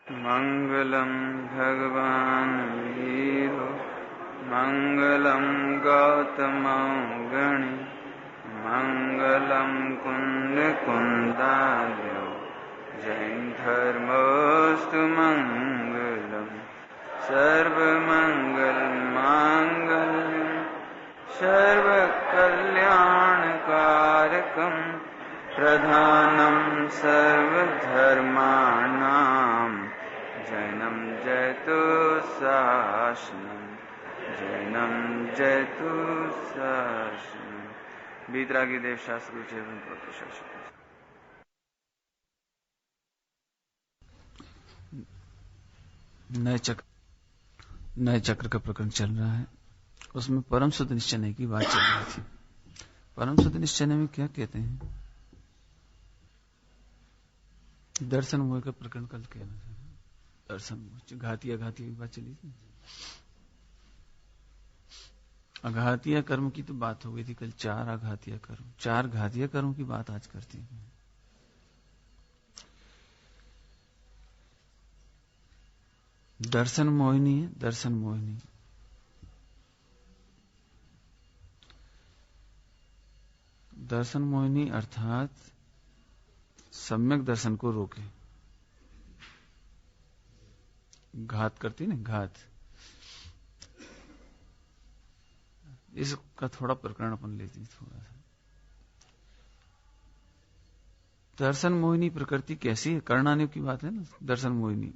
मंगलम भगवान वीरो मंगलम गौतम गणि मंगलम कुंद कुंदालो जैन धर्मोस्तु मंगलम सर्वमंगल मांगल्यम सर्वकल्याणकारकम प्रधानम सर्वधर्माणां जैनम जयतु शासनम जैनम जयतु शासनम। बीतरागी देव शास्त्र नए चक्र का प्रकरण चल रहा है। उसमें परम शुद्ध निश्चय की बात चल रही थी। परम शुद्ध निश्चय में क्या कहते हैं? दर्शन मोह का प्रकरण कल कहना था। दर्शन मोह घातिया की बात चली थी। अघातिया कर्म की तो बात हो गई थी कल। 4 आघातिया कर्म, 4 घातिया कर्म की बात आज करती है। दर्शन मोहिनी है। दर्शन मोहिनी दर्शन मोहिनी अर्थात सम्यक दर्शन को रोके। घात करती ना, घात। इसका थोड़ा प्रकरण अपन लेते हैं थोड़ा सा। दर्शन मोहिनी प्रकृति कैसी है? कर्णानियों की बात है ना। दर्शन मोहिनी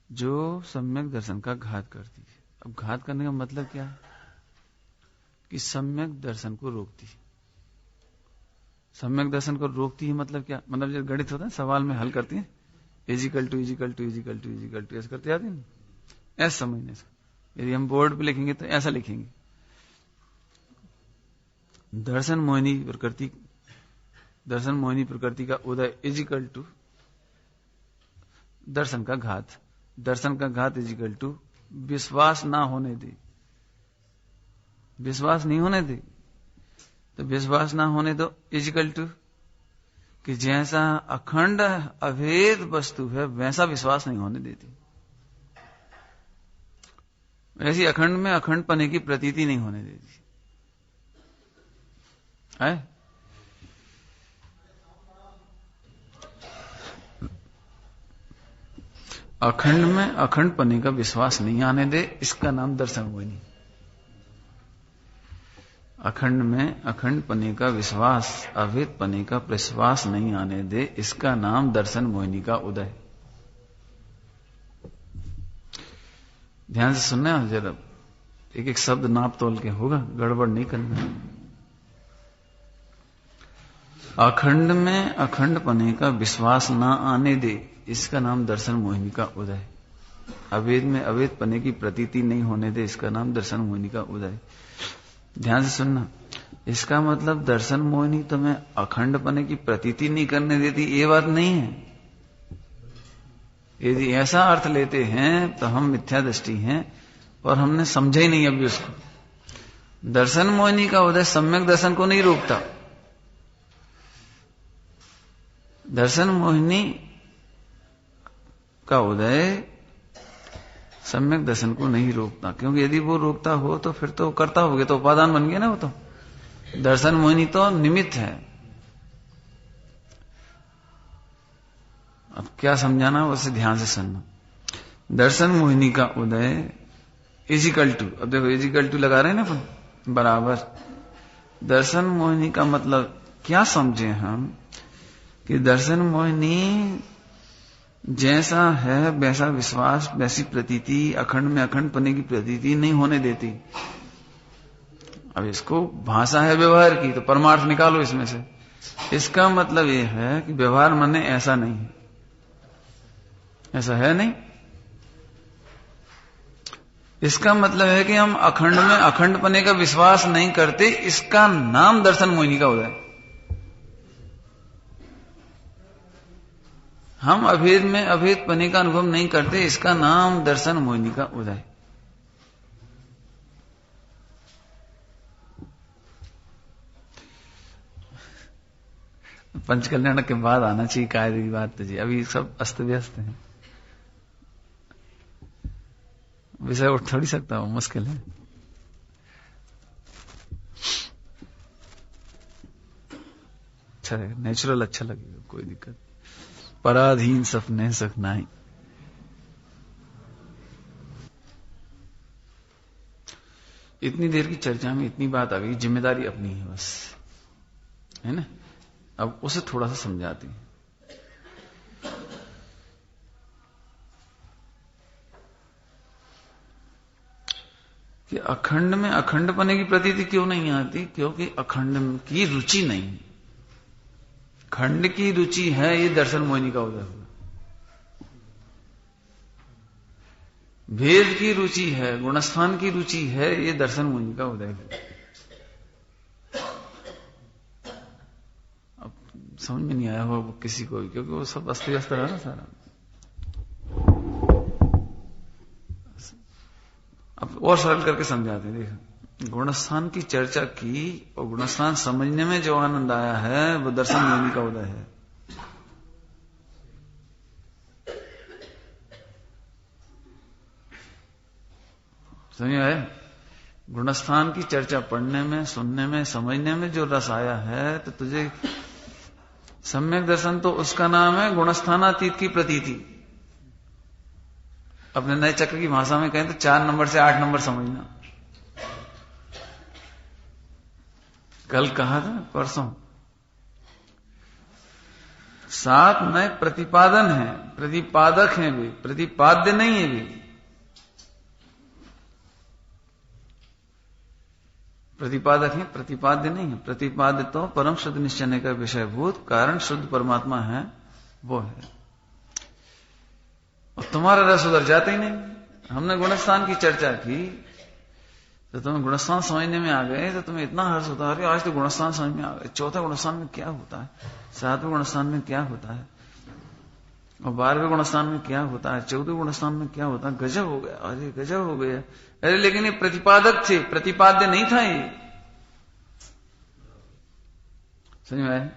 जो सम्यक दर्शन का घात करती है। अब घात करने का मतलब क्या है? कि सम्यक दर्शन को रोकती है। सम्यक दर्शन को रोकती है मतलब क्या? मतलब जब गणित होता है सवाल में हल करती है, इजिकल टू इजिकल टू इजिकल टू इजिकल टू ऐसे करते आती है। ऐसा समझने से यदि हम बोर्ड पे लिखेंगे तो ऐसा लिखेंगे। दर्शन मोहिनी प्रकृति का उदय इजिकल टू दर्शन का घात। दर्शन का घात इजिकल टू विश्वास ना होने दे। विश्वास नहीं होने दे तो विश्वास ना होने दो इजिकल टू कि जैसा अखंड अभेद वस्तु है वैसा विश्वास नहीं होने देती। ऐसी अखंड में अखंड पने की प्रतीति नहीं होने देती है। अखंड में अखंड पने का विश्वास नहीं आने दे, इसका नाम दर्शन मोहिनी। अखंड में अखंड पने का विश्वास, अभेद पने का विश्वास नहीं आने दे, इसका नाम दर्शन मोहिनी का उदय। ध्यान से सुनना है जरा, एक एक शब्द नाप तोल के होगा, गड़बड़ नहीं करना। अखंड में अखंड पने का विश्वास ना आने दे, इसका नाम दर्शन मोहिनी का उदय। अभेद में अभेद पने की प्रतीति नहीं होने दे, इसका नाम दर्शन मोहिनी का उदय। ध्यान से सुनना, इसका मतलब दर्शन मोहिनी तुम्हें अखंड पने की प्रतीति नहीं करने देती, ये बात नहीं है। यदि ऐसा अर्थ लेते हैं तो हम मिथ्या दृष्टि हैं और हमने समझा ही नहीं अभी उसको। दर्शन मोहिनी का उदय सम्यक दर्शन को नहीं रोकता। दर्शन मोहिनी का उदय सम्यक दर्शन को नहीं रोकता, क्योंकि यदि वो रोकता हो तो फिर तो करता हो गया, तो उपादान बन गया ना वो तो। दर्शन मोहिनी तो निमित्त है। अब क्या समझाना उसे ध्यान से सुनना। दर्शन मोहिनी का उदय इजिकल टू, अब देखो इजिकल टू लगा रहे हैं ना अपन, बराबर। दर्शन मोहिनी का मतलब क्या समझे हम कि दर्शन मोहिनी जैसा है वैसा विश्वास, वैसी प्रतीति, अखंड में अखंड पने की प्रतीति नहीं होने देती। अब इसको भाषा है व्यवहार की, तो परमार्थ निकालो इसमें से। इसका मतलब यह है कि व्यवहार माने ऐसा नहीं है, ऐसा है नहीं। इसका मतलब है कि हम अखंड में अखंड पने का विश्वास नहीं करते, इसका नाम दर्शन मोहिनी का उदय। हम अभेद में अभेद पने का अनुभव नहीं करते, इसका नाम दर्शन मोहिनी का उदय। पंचकल्याण के बाद आना चाहिए कायदे की बात तो जी, अभी सब अस्त व्यस्त है। विषय उठ थोड़ी सकता हूं, मुश्किल है। अच्छा है, नेचुरल अच्छा लगेगा, कोई दिक्कत। पराधीन सपने सकनाई। इतनी देर की चर्चा में इतनी बात आ गई, जिम्मेदारी अपनी है बस, है ना। अब उसे थोड़ा सा समझाते हैं। कि अखंड में अखंडपने की प्रतीति क्यों नहीं आती? क्योंकि अखंड की रुचि नहीं, खंड की रुचि है, ये दर्शन मोहिनी का उदय हुआ। भेद की रुचि है, गुणस्थान की रुचि है, ये दर्शन मोहिनी का उदय हुआ। अब समझ में नहीं आया हो किसी को भी, क्योंकि वो सब अस्त व्यस्त रहा ना सारा। अब और सरल करके समझाते हैं। देखो, गुणस्थान की चर्चा की और गुणस्थान समझने में जो आनंद आया है वो दर्शन मोहिनी का उदय है। समझ आए? गुणस्थान की चर्चा पढ़ने में, सुनने में, समझने में जो रस आया है, तो तुझे सम्यक दर्शन तो उसका नाम है गुणस्थानातीत की प्रतीति। अपने नए चक्र की भाषा में कहें तो 4 नंबर से 8 नंबर समझना। कल कहा था, परसों, 7 नए प्रतिपादन है, प्रतिपादक हैं भी, प्रतिपाद्य नहीं है भी। प्रतिपादक है, प्रतिपाद्य नहीं है। प्रतिपाद्य तो परम शुद्ध निश्चय का विषयभूत कारण शुद्ध परमात्मा है, वो है। और तुम्हारा रस उधर जाता ही नहीं। हमने गुणस्थान की चर्चा की तो तुम्हें गुणस्थान समझने में आ गए, तो तुम्हें इतना हर्ष होता है, आज तो गुणस्थान समझ में आ गए। चौथा गुणस्थान में क्या होता है, 7वें गुणस्थान में क्या होता है, और 12वें गुणस्थान में क्या होता है, 14वें गुणस्थान में क्या होता है। गजब हो गया, अरे गजब हो गया। अरे लेकिन ये प्रतिपादक थे, प्रतिपाद्य नहीं था ये। समझ में आया?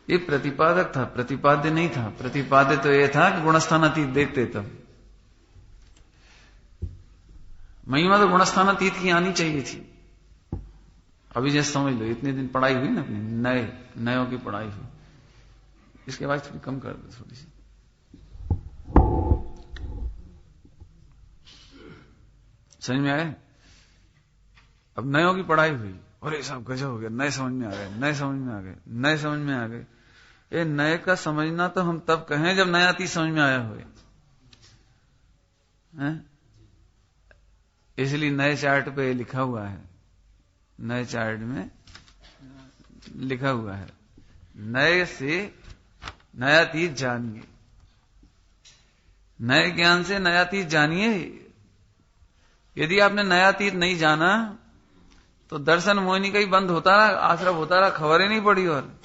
ये प्रतिपादक था, प्रतिपाद्य नहीं था। प्रतिपाद्य तो ये था कि गुणस्थानातीत देखते तब। महिमा तो गुणस्थानातीत की आनी चाहिए थी। अभी जैसे समझ लो, इतने दिन पढ़ाई हुई ना अपनी, नयों की पढ़ाई हुई, इसके बाद थोड़ी कम कर दो, थोड़ी सी। समझ में आए? अब नयों की पढ़ाई हुई, और ये सब गजब हो गया, नए समझ में आ गए, नए समझ में आ गए, नए समझ में आ गए। ये नए का समझना तो हम तब कहें जब नया तीस समझ में आया हुए। इसलिए नए चार्ट पे लिखा हुआ है, नए चार्ट में लिखा हुआ है, नए से नया तीस जानिए, नए ज्ञान से नया तीस जानिए। यदि आपने नया तीस नहीं जाना तो दर्शन मोहिनी का ही बंद होता रहा, आश्रम होता रहा, खबर ही नहीं पड़ी। और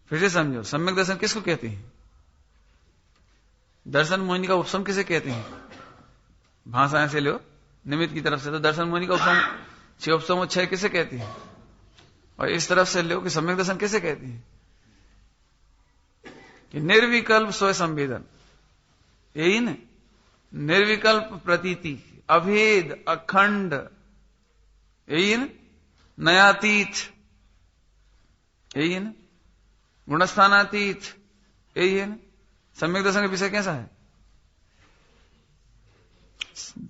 फिर से समझो, सम्यक दर्शन किसको कहते हैं? दर्शन मोहिनी का उपसम किसे कहते हैं? भाषाएं से लो निमित्त की तरफ से, तो दर्शन मोहिनी का उपसम 6 उपसम 6 किसे कहते हैं? और इस तरफ से लो कि सम्यक दर्शन किसे कहते हैं? कि निर्विकल्प स्वयं संवेदन, यही ना, निर्विकल्प प्रतीति, अभेद, अखंड, यही है ना, नयातीत, यही है ना, गुणस्थानातीत, यही है ना। सम्यक दर्शन का विषय कैसा है?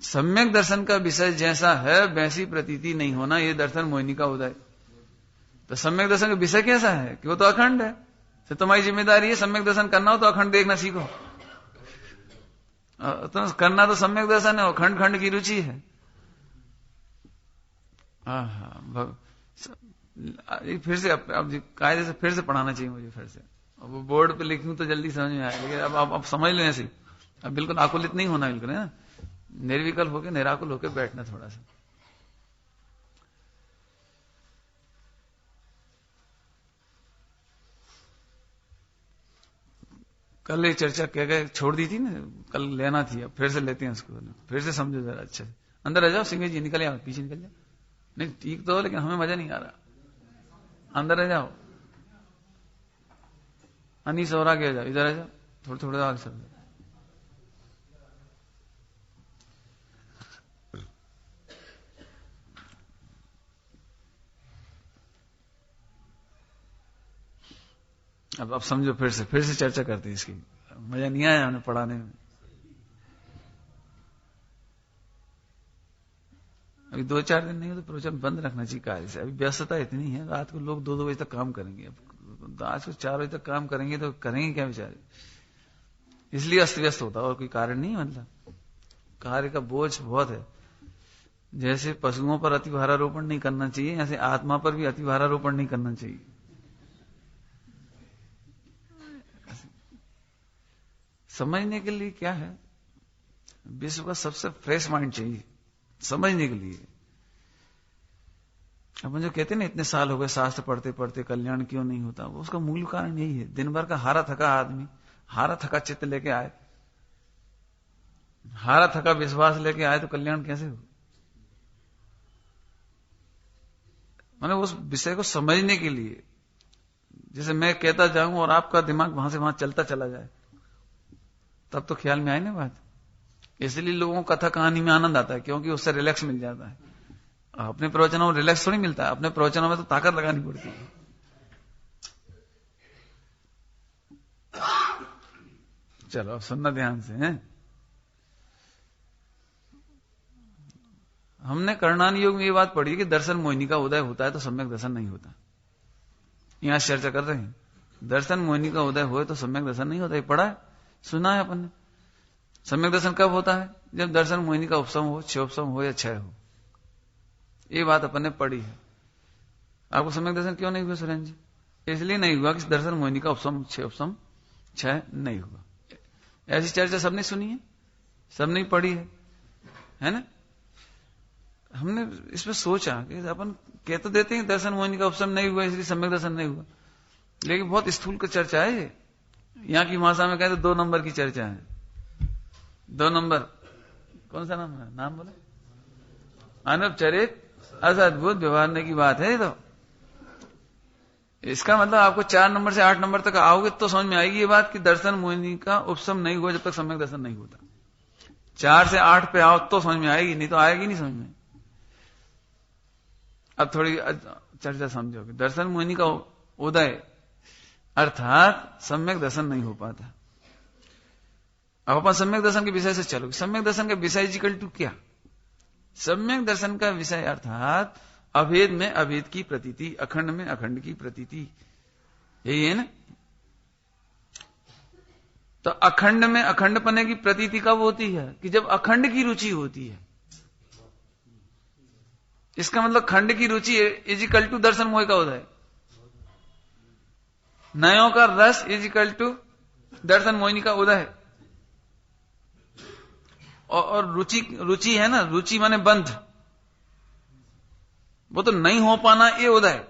सम्यक दर्शन का विषय जैसा है वैसी प्रतीति नहीं होना, यह दर्शन मोहिनी का उदय। तो सम्यक दर्शन का विषय कैसा है? कि वो तो अखंड है। तो तुम्हारी जिम्मेदारी है, सम्यक दर्शन करना हो तो अखंड देखना सीखो। तो करना तो सम्यक दर्शन है, खंड खंड की रुचि है। फिर से अब कायदे से फिर से पढ़ाना चाहिए मुझे, फिर से। अब वो बोर्ड पे लिखूं तो जल्दी समझ में आएगा, लेकिन अब समझ लो ऐसे। अब बिल्कुल आकुलित नहीं होना, बिल्कुल है ना, निर्विकल्प होकर निराकुल होकर बैठना थोड़ा सा। कल ये चर्चा क्या गए छोड़ दी थी ना, कल लेना थी, अब फिर से लेते हैं उसको, फिर से समझो जरा अच्छे से। अंदर आ जाओ सिंह जी, निकल आओ, पीछे निकल जाओ। नहीं ठीक तो हो, लेकिन हमें मजा नहीं आ रहा। अंदर आ जाओ, अनीस और आगे आ जाओ, इधर आ जाओ, थोड़े थोड़े आगे चल। अब समझो, फिर से चर्चा करते हैं इसकी। मजा नहीं आया हमें पढ़ाने में। अभी 2-4 दिन नहीं हो तो प्रवचन बंद रखना चाहिए कार्य से। अभी व्यस्तता इतनी है, रात को लोग 2-2 बजे तक काम करेंगे। अब आज को 4 बजे तक काम करेंगे तो करेंगे क्या बेचारे? इसलिए अस्त व्यस्त होता है, और कोई कारण नहीं। मतलब कार्य का बोझ बहुत है। जैसे पशुओं पर अति भारारोपण नहीं करना चाहिए, ऐसे आत्मा पर भी अति भारारोपण नहीं करना चाहिए। समझने के लिए क्या है, विश्व का सबसे फ्रेश माइंड चाहिए समझने के लिए। अपन जो कहते हैं ना, इतने साल हो गए शास्त्र पढ़ते पढ़ते कल्याण क्यों नहीं होता, वो उसका मूल कारण यही है। दिन भर का हारा थका आदमी, हारा थका चित्त लेके आए, हारा थका विश्वास लेके आए तो कल्याण कैसे हो? मैंने उस विषय को समझने के लिए, जैसे मैं कहता जाऊं और आपका दिमाग वहां से वहां चलता चला जाए, तब तो ख्याल में आए ना बात। इसलिए लोगों को कथा कहानी में आनंद आता है, क्योंकि उससे रिलैक्स मिल जाता है। अपने प्रवचनों में रिलैक्स थोड़ी मिलता है, अपने प्रवचनों में तो ताकत लगानी पड़ती है। चलो सुनना ध्यान से हैं। हमने करणान योग में ये बात पढ़ी कि दर्शन मोहिनी का उदय होता है तो सम्यक दर्शन नहीं होता। यहां चर्चा कर रहे हैं, दर्शन मोहिनी का उदय हो तो सम्यक दर्शन नहीं होता। ये पढ़ा है, सुना है अपन ने। सम्यक दर्शन कब होता है? जब दर्शन मोहिनी का उपशम हो, क्षयोपशम हो या क्षय हो। ये बात अपन ने पढ़ी है। आपको सम्यक दर्शन क्यों नहीं हुआ सुरेंद्र जी? इसलिए नहीं हुआ कि दर्शन मोहिनी का उपशम क्षयोपशम क्षय नहीं हुआ। ऐसी चर्चा सबने सुनी है, सबने पढ़ी है ना? हमने इसमें सोचा कि अपन कह तो देते हैं दर्शन मोहिनी का उपशम नहीं हुआ इसलिए सम्यक दर्शन नहीं हुआ, लेकिन बहुत स्थूल का चर्चा है ये। यहाँ की भाषा में कहते 2 नंबर की चर्चा है। 2 नंबर कौन सा नाम है? नाम बोले अनौपचारिक अद्भुत व्यवहारने की बात है ये तो। इसका मतलब आपको 4 नंबर से 8 नंबर तक आओगे तो समझ में आएगी ये बात कि दर्शन मोहिनी का उपशम नहीं हुआ जब तक सम्यक दर्शन नहीं होता। 4 से 8 पे आओ तो समझ में आएगी, नहीं तो आएगी नहीं समझ में। अब थोड़ी चर्चा समझोगे। दर्शन मोहिनी का उदय अर्थात सम्यक दर्शन नहीं हो पाता। अब अपन सम्यक दर्शन के विषय से चलोगे। सम्यक दर्शन का विषय इक्वल टू क्या? सम्यक दर्शन का विषय अर्थात अभेद में अभेद की प्रतीति, अखंड में अखंड की प्रतीति, यही है ना? तो अखंड में अखंड पने की प्रतीति कब होती है? कि जब अखंड की रुचि होती है। इसका मतलब खंड की रुचि इज इक्वल टू दर्शन मोह का उदय। नयों का रस इज इक्वल टू दर्शन मोहिनी का उदय। और रुचि है ना, रुचि माने बंध, वो तो नहीं हो पाना ये उदय।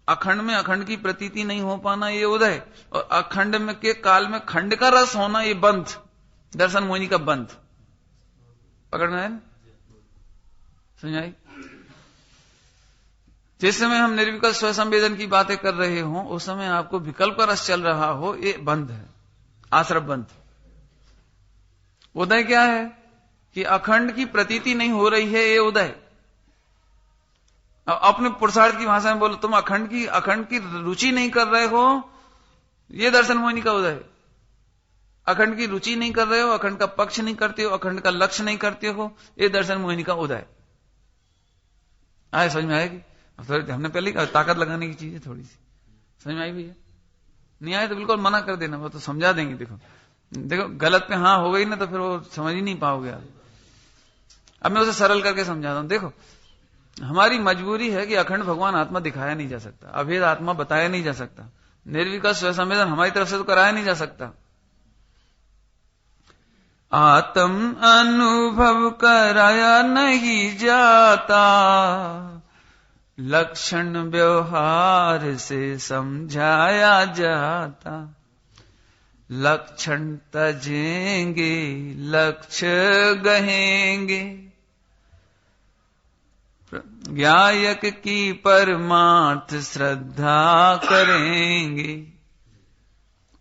अखंड में अखंड की प्रतीति नहीं हो पाना ये उदय, और अखंड में के काल में खंड का रस होना ये बंध, दर्शन मोहिनी का बंध। पकड़ में आए ना? समझ आई? जिस समय हम निर्विकल्प स्वसंवेदन की बातें कर रहे हो उस समय आपको विकल्प का रस चल रहा हो, ये बंध है, आश्रम बंध। उदय क्या है? कि अखंड की प्रतीति नहीं हो रही है, ये उदय। अब अपने पुरुषार्थ की भाषा में बोलो, तुम अखंड की रुचि नहीं कर रहे हो, ये दर्शन मोहिनी का उदय। अखंड की रुचि नहीं कर रहे हो, अखंड का पक्ष नहीं करते हो, अखंड का लक्ष्य नहीं करते हो, ये दर्शन मोहिनी का उदय। आए समझ में आएगी? थोड़ी हमने पहले कहा ताकत लगाने की चीज है, थोड़ी सी समझ में आई भैया? नहीं आए तो बिल्कुल मना कर देना, वो तो समझा देंगे। देखो गलत पे हाँ हो गई ना तो फिर वो समझ ही नहीं पाओगे आप। अब मैं उसे सरल करके समझाता हूं। देखो हमारी मजबूरी है कि अखंड भगवान आत्मा दिखाया नहीं जा सकता, अभेद आत्मा बताया नहीं जा सकता, निर्विकल्प स्वसंवेदन हमारी तरफ से तो कराया नहीं जा सकता। आत्म अनुभव कराया नहीं जाता, लक्षण व्यवहार से समझाया जाता। लक्षण तजेंगे लक्ष्य गहेंगे, गायक की परमार्थ श्रद्धा करेंगे,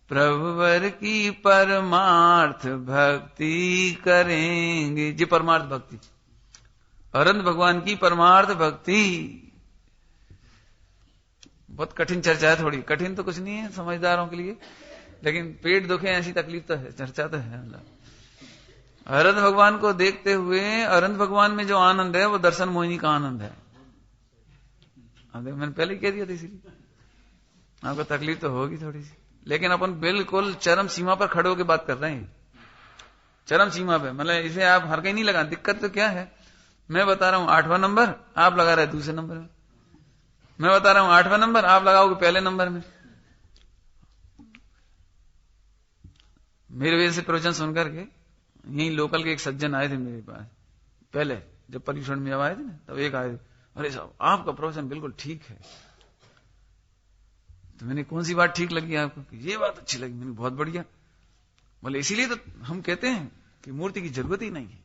प्रभुवर की परमार्थ भक्ति करेंगे। जी परमार्थ भक्ति, अनंत भगवान की परमार्थ भक्ति। बहुत कठिन चर्चा है, थोड़ी कठिन तो कुछ नहीं है समझदारों के लिए, लेकिन पेट दुखे ऐसी तकलीफ तो है, चर्चा तो है। अरंत भगवान को देखते हुए अरंत भगवान में जो आनंद है वो दर्शन मोहिनी का आनंद है। मैंने पहले ही कह दिया था, इसीलिए आपको तकलीफ तो होगी थोड़ी सी, लेकिन अपन बिल्कुल चरम सीमा पर खड़े होकर बात कर रहे हैं, चरम सीमा पे। मतलब इसे आप हर कहीं नहीं लगा। दिक्कत तो क्या है, मैं बता रहा हूं 8वां नंबर, आप लगा रहे हैं दूसरे नंबर में। मैं बता रहा हूं 8वां नंबर, आप लगाओगे पहले नंबर में। मेरे वजह से प्रवचन सुनकर के यही लोकल के एक सज्जन आए थे मेरे पास, पहले जब पर्यूषण में जब आए थे ना, तब एक आए थे, अरे साहब आपका प्रवचन बिल्कुल ठीक है। तो मैंने कौन सी बात ठीक लगी आपको? ये बात अच्छी लगी। मैंने बहुत बढ़िया। बोले इसीलिए तो हम कहते हैं कि मूर्ति की जरूरत ही नहीं है।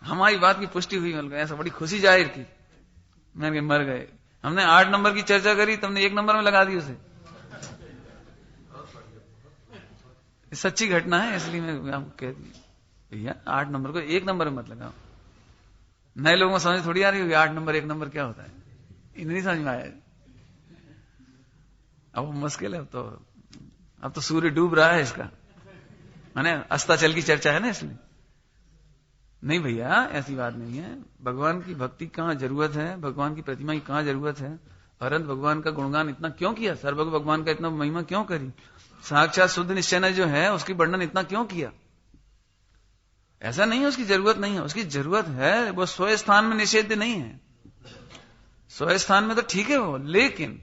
हमारी बात की पुष्टि हुई, मतलब ऐसा बड़ी खुशी जाहिर की। मैंने मर गए, हमने 8 नंबर की चर्चा करी, तुमने 1 नंबर में लगा दी उसे। सच्ची घटना है, इसलिए मैं आपको कह दी भैया 8 नंबर को 1 नंबर में मत लगाओ। नए लोगों को समझ थोड़ी आ रही होगी 8 नंबर 1 नंबर क्या होता है, इन्हें नहीं समझ में आया। अब मुश्किल है, अब तो सूर्य डूब रहा है इसका, माने अस्ताचल की चर्चा है ना, इसलिए नहीं भैया ऐसी बात नहीं है। भगवान की भक्ति कहां जरूरत है, भगवान की प्रतिमा की कहां जरूरत है। अरंत भगवान का गुणगान इतना क्यों किया, सर्वज्ञ भगवान का इतना महिमा क्यों करी, साक्षात शुद्ध निश्चय जो है उसकी वर्णन इतना क्यों किया। ऐसा नहीं है उसकी जरूरत नहीं है, उसकी जरूरत है। वो स्व स्थान में निषेध नहीं है, स्व स्थान में तो ठीक है वो, लेकिन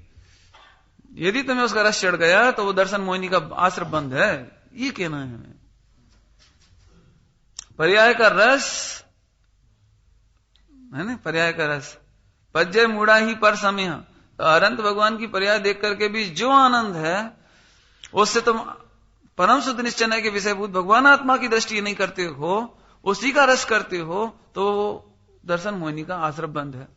यदि तुम्हें उसका रस चढ़ गया तो वो दर्शन मोहिनी का आश्रय बंद है, ये कहना है हमें। पर्याय का रस है ना, पर्याय का रस पज्जय मुड़ा ही पर समय। तो अनंत भगवान की पर्याय देख करके भी जो आनंद है उससे तुम परम शुद्ध निश्चय के विषयभूत भगवान आत्मा की दृष्टि नहीं करते हो, उसी का रस करते हो, तो दर्शन मोहिनी का आश्रय बंद है।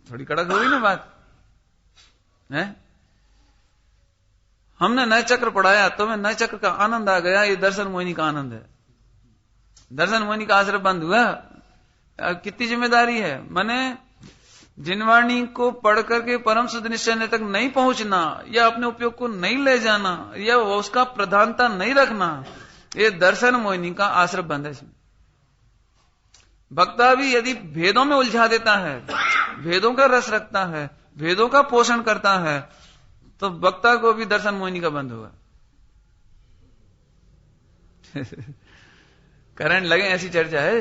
थोड़ी कड़क हो गई ना बात है। हमने नए चक्र पढ़ाया, तुम्हें नए चक्र का आनंद आ गया, ये दर्शन मोहिनी का आनंद है। दर्शन मोहिनी का आश्रय बंद हुआ। कितनी जिम्मेदारी है, माने जिनवाणी को पढ़ करके परम शुद्ध निश्चय तक नहीं पहुंचना, या अपने उपयोग को नहीं ले जाना, या उसका प्रधानता नहीं रखना, ये दर्शन मोहिनी का आश्रय बंद है। वक्ता भी यदि भेदों में उलझा देता है, भेदों का रस रखता है, भेदों का पोषण करता है, तो वक्ता को भी दर्शन मोहिनी का बंद होगा। करंट लगे ऐसी चर्चा है।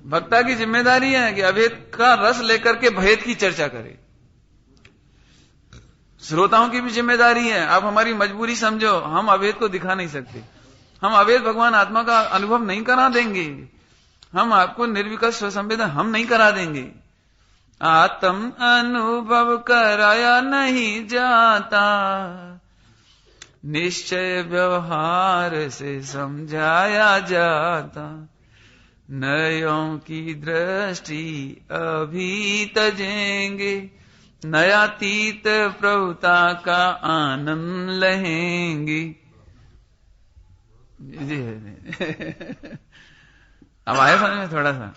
वक्ता की जिम्मेदारी है कि अभेद का रस लेकर के भेद की चर्चा करे। श्रोताओं की भी जिम्मेदारी है, आप हमारी मजबूरी समझो, हम अभेद को दिखा नहीं सकते, हम अभेद भगवान आत्मा का अनुभव नहीं करा देंगे, हम आपको निर्विकल्प स्वसंवेदन हम नहीं करा देंगे। आत्म अनुभव कराया नहीं जाता, निश्चय व्यवहार से समझाया जाता, नयों की दृष्टि अभी तजेंगे, नयातीत प्रभुता का आनंद लेंगे। अब आए समझ में थोड़ा सा।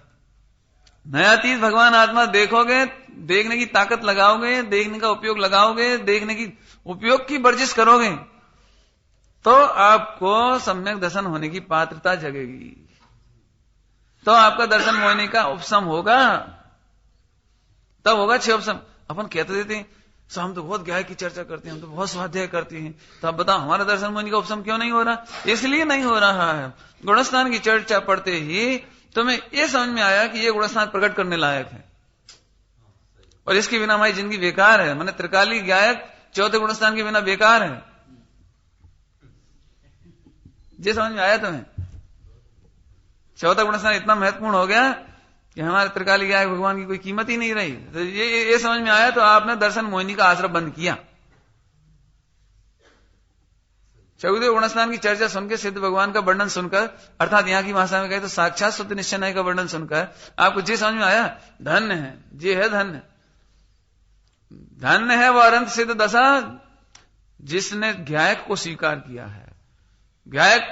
नयातीत भगवान आत्मा देखोगे, देखने की ताकत लगाओगे, देखने का उपयोग लगाओगे, देखने की उपयोग की वर्जिश करोगे, तो आपको सम्यक दर्शन होने की पात्रता जगेगी, तो आपका दर्शन मोहिनी का उपशम होगा, तब होगा 6 उपशम। अपन कहते देते हैं सो हम तो बहुत ज्ञान की चर्चा करते हैं, हम तो बहुत स्वाध्याय करते हैं, तो आप बताओ हमारा दर्शन मोहिनी का उपशम क्यों नहीं हो रहा? इसलिए नहीं हो रहा है, गुणस्थान की चर्चा पढ़ते ही तुम्हें यह समझ में आया कि यह गुणस्थान प्रकट करने लायक है, और इसके बिना हमारी जिंदगी बेकार है। मैंने त्रिकाली गायक चौथे गुणस्थान के बिना बेकार है। ये समझ में आया तुम्हें? चौथा गुणस्थान इतना महत्वपूर्ण हो गया कि हमारे त्रिकाली गायक भगवान की कोई कीमत ही नहीं रही। तो ये समझ में आया, तो आपने दर्शन मोहिनी का आश्रय बंद किया। चौथे गुणस्थान की चर्चा सुनकर, सिद्ध भगवान का वर्णन सुनकर, अर्थात यहां की भाषा में कहे तो साक्षात शुद्ध निश्चय का वर्णन सुनकर आपको जे समझ में आया, धन्य है, जे है धन्य, धन्य है वह अनंत सिद्ध दशा जिसने गायक को स्वीकार किया है। गायक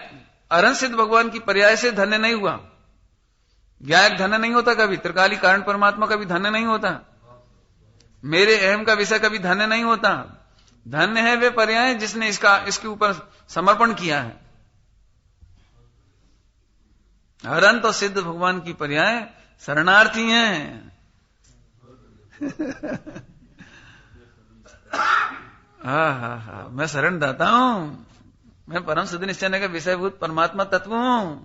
अरहं सिद्ध भगवान की पर्याय से धन्य नहीं हुआ। ज्ञायक धन्य नहीं होता कभी, त्रिकाली कारण परमात्मा कभी धन्य नहीं होता, मेरे अहम का विषय कभी धन्य नहीं होता। धन्य है वे पर्याय जिसने इसके ऊपर समर्पण किया है। अरहं तो सिद्ध भगवान की पर्याय शरणार्थी हैं। हा, मैं शरण दाता हूं, मैं परम सिद्ध निश्चय का विषयभूत परमात्मा तत्व हूं।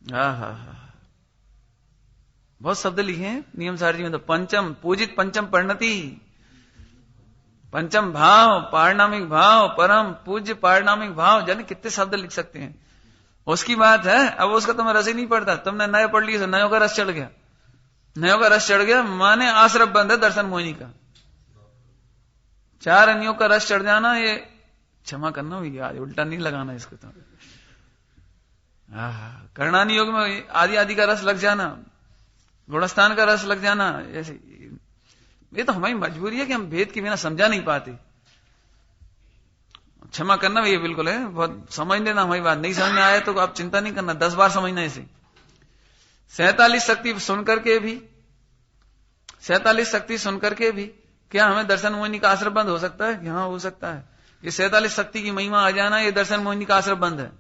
हा, बहुत शब्द लिखे हैं नियम सार जी में। तो पंचम पूजित पंचम परिणति, पंचम भाव, पारणामिक भाव, परम पूज्य पारणामिक भाव, जाने कितने शब्द लिख सकते हैं। उसकी बात है। अब उसका तुम्हें रस ही नहीं पड़ता, तुमने नए पढ़ लिया, नयों का रस चढ़ गया। नयों का रस चढ़ गया माने आश्रम बंद है दर्शन मोहिनी का। 4 अन्यों का रस चढ़ जाना, ये क्षमा करना भैया, आज उल्टा नहीं लगाना इसको। तो कर्णानी योग में आदि आदि का रस लग जाना, गुणस्थान का रस लग जाना, ऐसे ये तो हमारी मजबूरी है कि हम भेद के बिना समझा नहीं पाते। क्षमा करना भैया, बिल्कुल है, बहुत समझ लेना हमारी बात। नहीं समझ में आए तो आप चिंता नहीं करना, 10 बार समझना इसे। 47 शक्ति सुनकर के भी, 47 शक्ति सुनकर के भी क्या हमें दर्शन मोहिनी का आश्रय बंद हो सकता है? हाँ, हो सकता है। ये 47 शक्ति की महिमा आ जाना, ये दर्शन मोहिनी का आश्रय बंद है।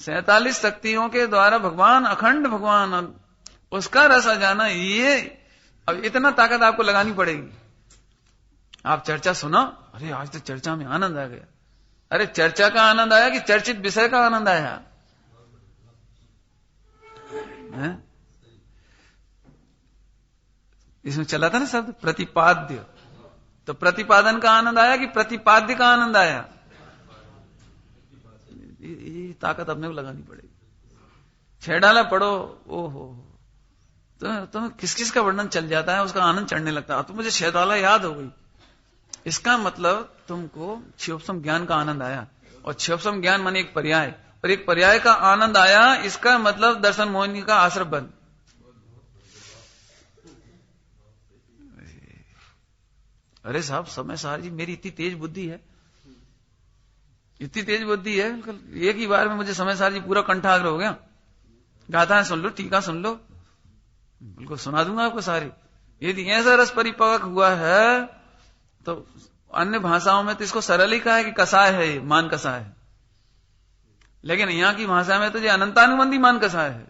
47 शक्तियों के द्वारा भगवान, अखंड भगवान, उसका रस आ जाना, ये अब इतना ताकत आपको लगानी पड़ेगी। आप चर्चा सुनो, अरे आज तो चर्चा में आनंद आ गया। अरे चर्चा का आनंद आया कि चर्चित विषय का आनंद आया है? इसमें चला था ना शब्द प्रतिपाद्य, तो प्रतिपादन का आनंद आया कि प्रतिपाद्य का आनंद आया? ये ताकत अपने को लगानी पड़ेगी। 6 डाला पढ़ो, ओहो, तो किस किस का वर्णन चल जाता है, उसका आनंद चढ़ने लगता है। तो मुझे 6 डाला याद हो गई। इसका मतलब तुमको क्षोभसम ज्ञान का आनंद आया, और क्षोभसम ज्ञान माने एक पर्याय, और एक पर्याय का आनंद आया, इसका मतलब दर्शन मोहिनी का आश्रय बंद। अरे साहब समय सार जी, मेरी इतनी तेज बुद्धि है, इतनी तेज बुद्धि है, एक ही बार में मुझे समय सार जी पूरा कंठाग्र हो गया। गाथा है सुन लो, टीका सुन लो, बिल्कुल सुना दूंगा आपको सारी। यदि ऐसा रस परिपक्व हुआ है तो अन्य भाषाओं में तो इसको सरल ही कहा है कि कसाय है, ये मान कसाय है, लेकिन यहां की भाषा में तो ये अनंतानुबंधी मान कसाय है।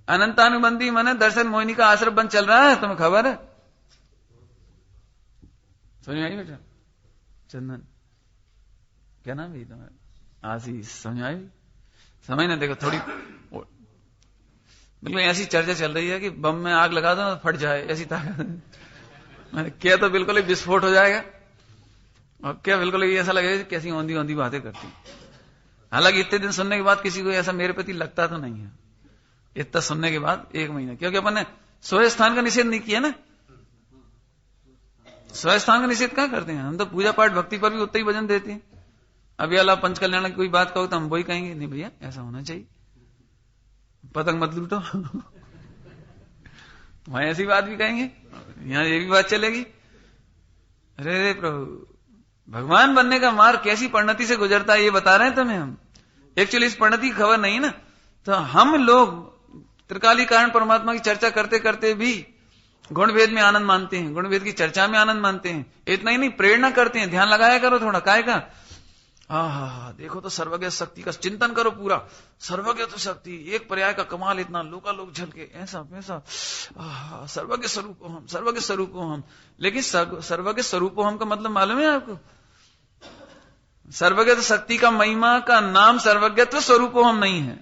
अनंतानुबंधी माने दर्शन मोहिनी का आश्रय बंद चल रहा है, तुम्हें खबर है? समझ आई बेटा? चंदन क्या नाम है तुम्हारा? आशीष। समझ आई? समझ ना, देखो थोड़ी बिल्कुल ऐसी चर्चा चल रही है कि बम में आग लगा दो तो फट जाए, ऐसी ताकत। क्या तो बिल्कुल ही विस्फोट हो जाएगा, और क्या बिल्कुल ही ऐसा लगेगा कैसी औंधी औंधी बातें करती। हालांकि इतने दिन सुनने के बाद किसी को ऐसा मेरे प्रति लगता तो नहीं है, इतना सुनने के बाद 1 महीना, क्योंकि अपन ने सोए स्थान का निषेध नहीं किया ना। सोए स्थान का निषेध क्या करते हैं हम? तो पूजा पाठ भक्ति पर भी उतना ही वजन देते हैं। अभी अल्लाह पंचकल्याण की कोई बात कहो तो हम वही कहेंगे, नहीं भैया ऐसा होना चाहिए, पतंग मत लूटो। वहां ऐसी बात भी कहेंगे, यहां ये भी बात चलेगी। अरे प्रभु, भगवान बनने का मार्ग कैसी परिणति से गुजरता है ये बता रहे हैं तुम्हें हम। एक्चुअली इस परिणति की खबर नहीं ना, तो हम लोग त्रिकाली कारण परमात्मा की चर्चा करते करते भी गुण भेद में आनंद मानते हैं, गुण भेद की चर्चा में आनंद मानते हैं। इतना ही नहीं, प्रेरणा करते हैं, ध्यान लगाया करो थोड़ा, काय का देखो तो सर्वज्ञ शक्ति का चिंतन करो पूरा। सर्वज्ञ तो शक्ति, एक पर्याय का कमाल इतना, लोकालोक झलके, ऐसा वैसा, सर्वज्ञ स्वरूप हम, सर्वज्ञ स्वरूप हम। लेकिन सर्वज्ञ स्वरूप हम का मतलब मालूम है आपको? सर्वज्ञ शक्ति का महिमा का नाम सर्वज्ञत्व स्वरूप हम नहीं है।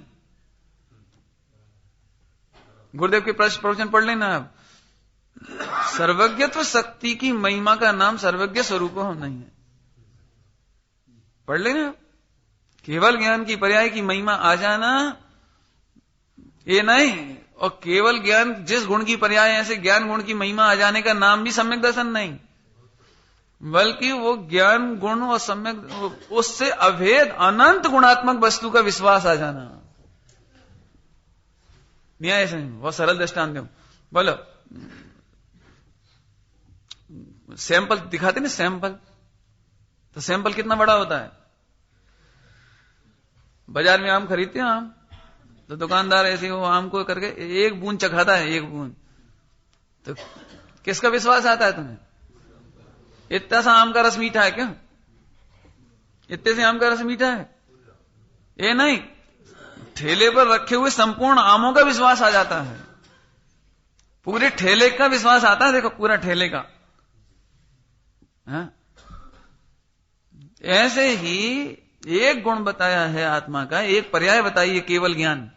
गुरुदेव के प्रवचन पढ़ लेना आप। सर्वज्ञत्व शक्ति की महिमा का नाम सर्वज्ञ स्वरूप हम नहीं है, पढ़ लेना। केवल ज्ञान की पर्याय की महिमा आ जाना ये नहीं, और केवल ज्ञान जिस गुण की पर्याय है, ऐसे ज्ञान गुण की महिमा आ जाने का नाम भी सम्यक दर्शन नहीं, बल्कि वो ज्ञान गुण और सम्यक उससे अभेद अनंत गुणात्मक वस्तु का विश्वास आ जाना। न्याय समझ, बहुत सरल दृष्टांत दूं, बोलो सैंपल दिखाते ना, सैंपल, तो सैंपल कितना बड़ा होता है? बाजार में आम खरीदते हैं आम, तो दुकानदार ऐसे वो आम को करके एक बूंद चखाता है, एक बूंद, तो किसका विश्वास आता है तुम्हें? इतना सा आम का रस मीठा है क्या? इतने से आम का रस मीठा है? ये नहीं, ठेले पर रखे हुए संपूर्ण आमों का विश्वास आ जाता है, पूरे ठेले का विश्वास आता है। देखो पूरा ठेले का। हाँ? ऐसे ही एक गुण बताया है आत्मा का, एक पर्याय बताई है केवल ज्ञान।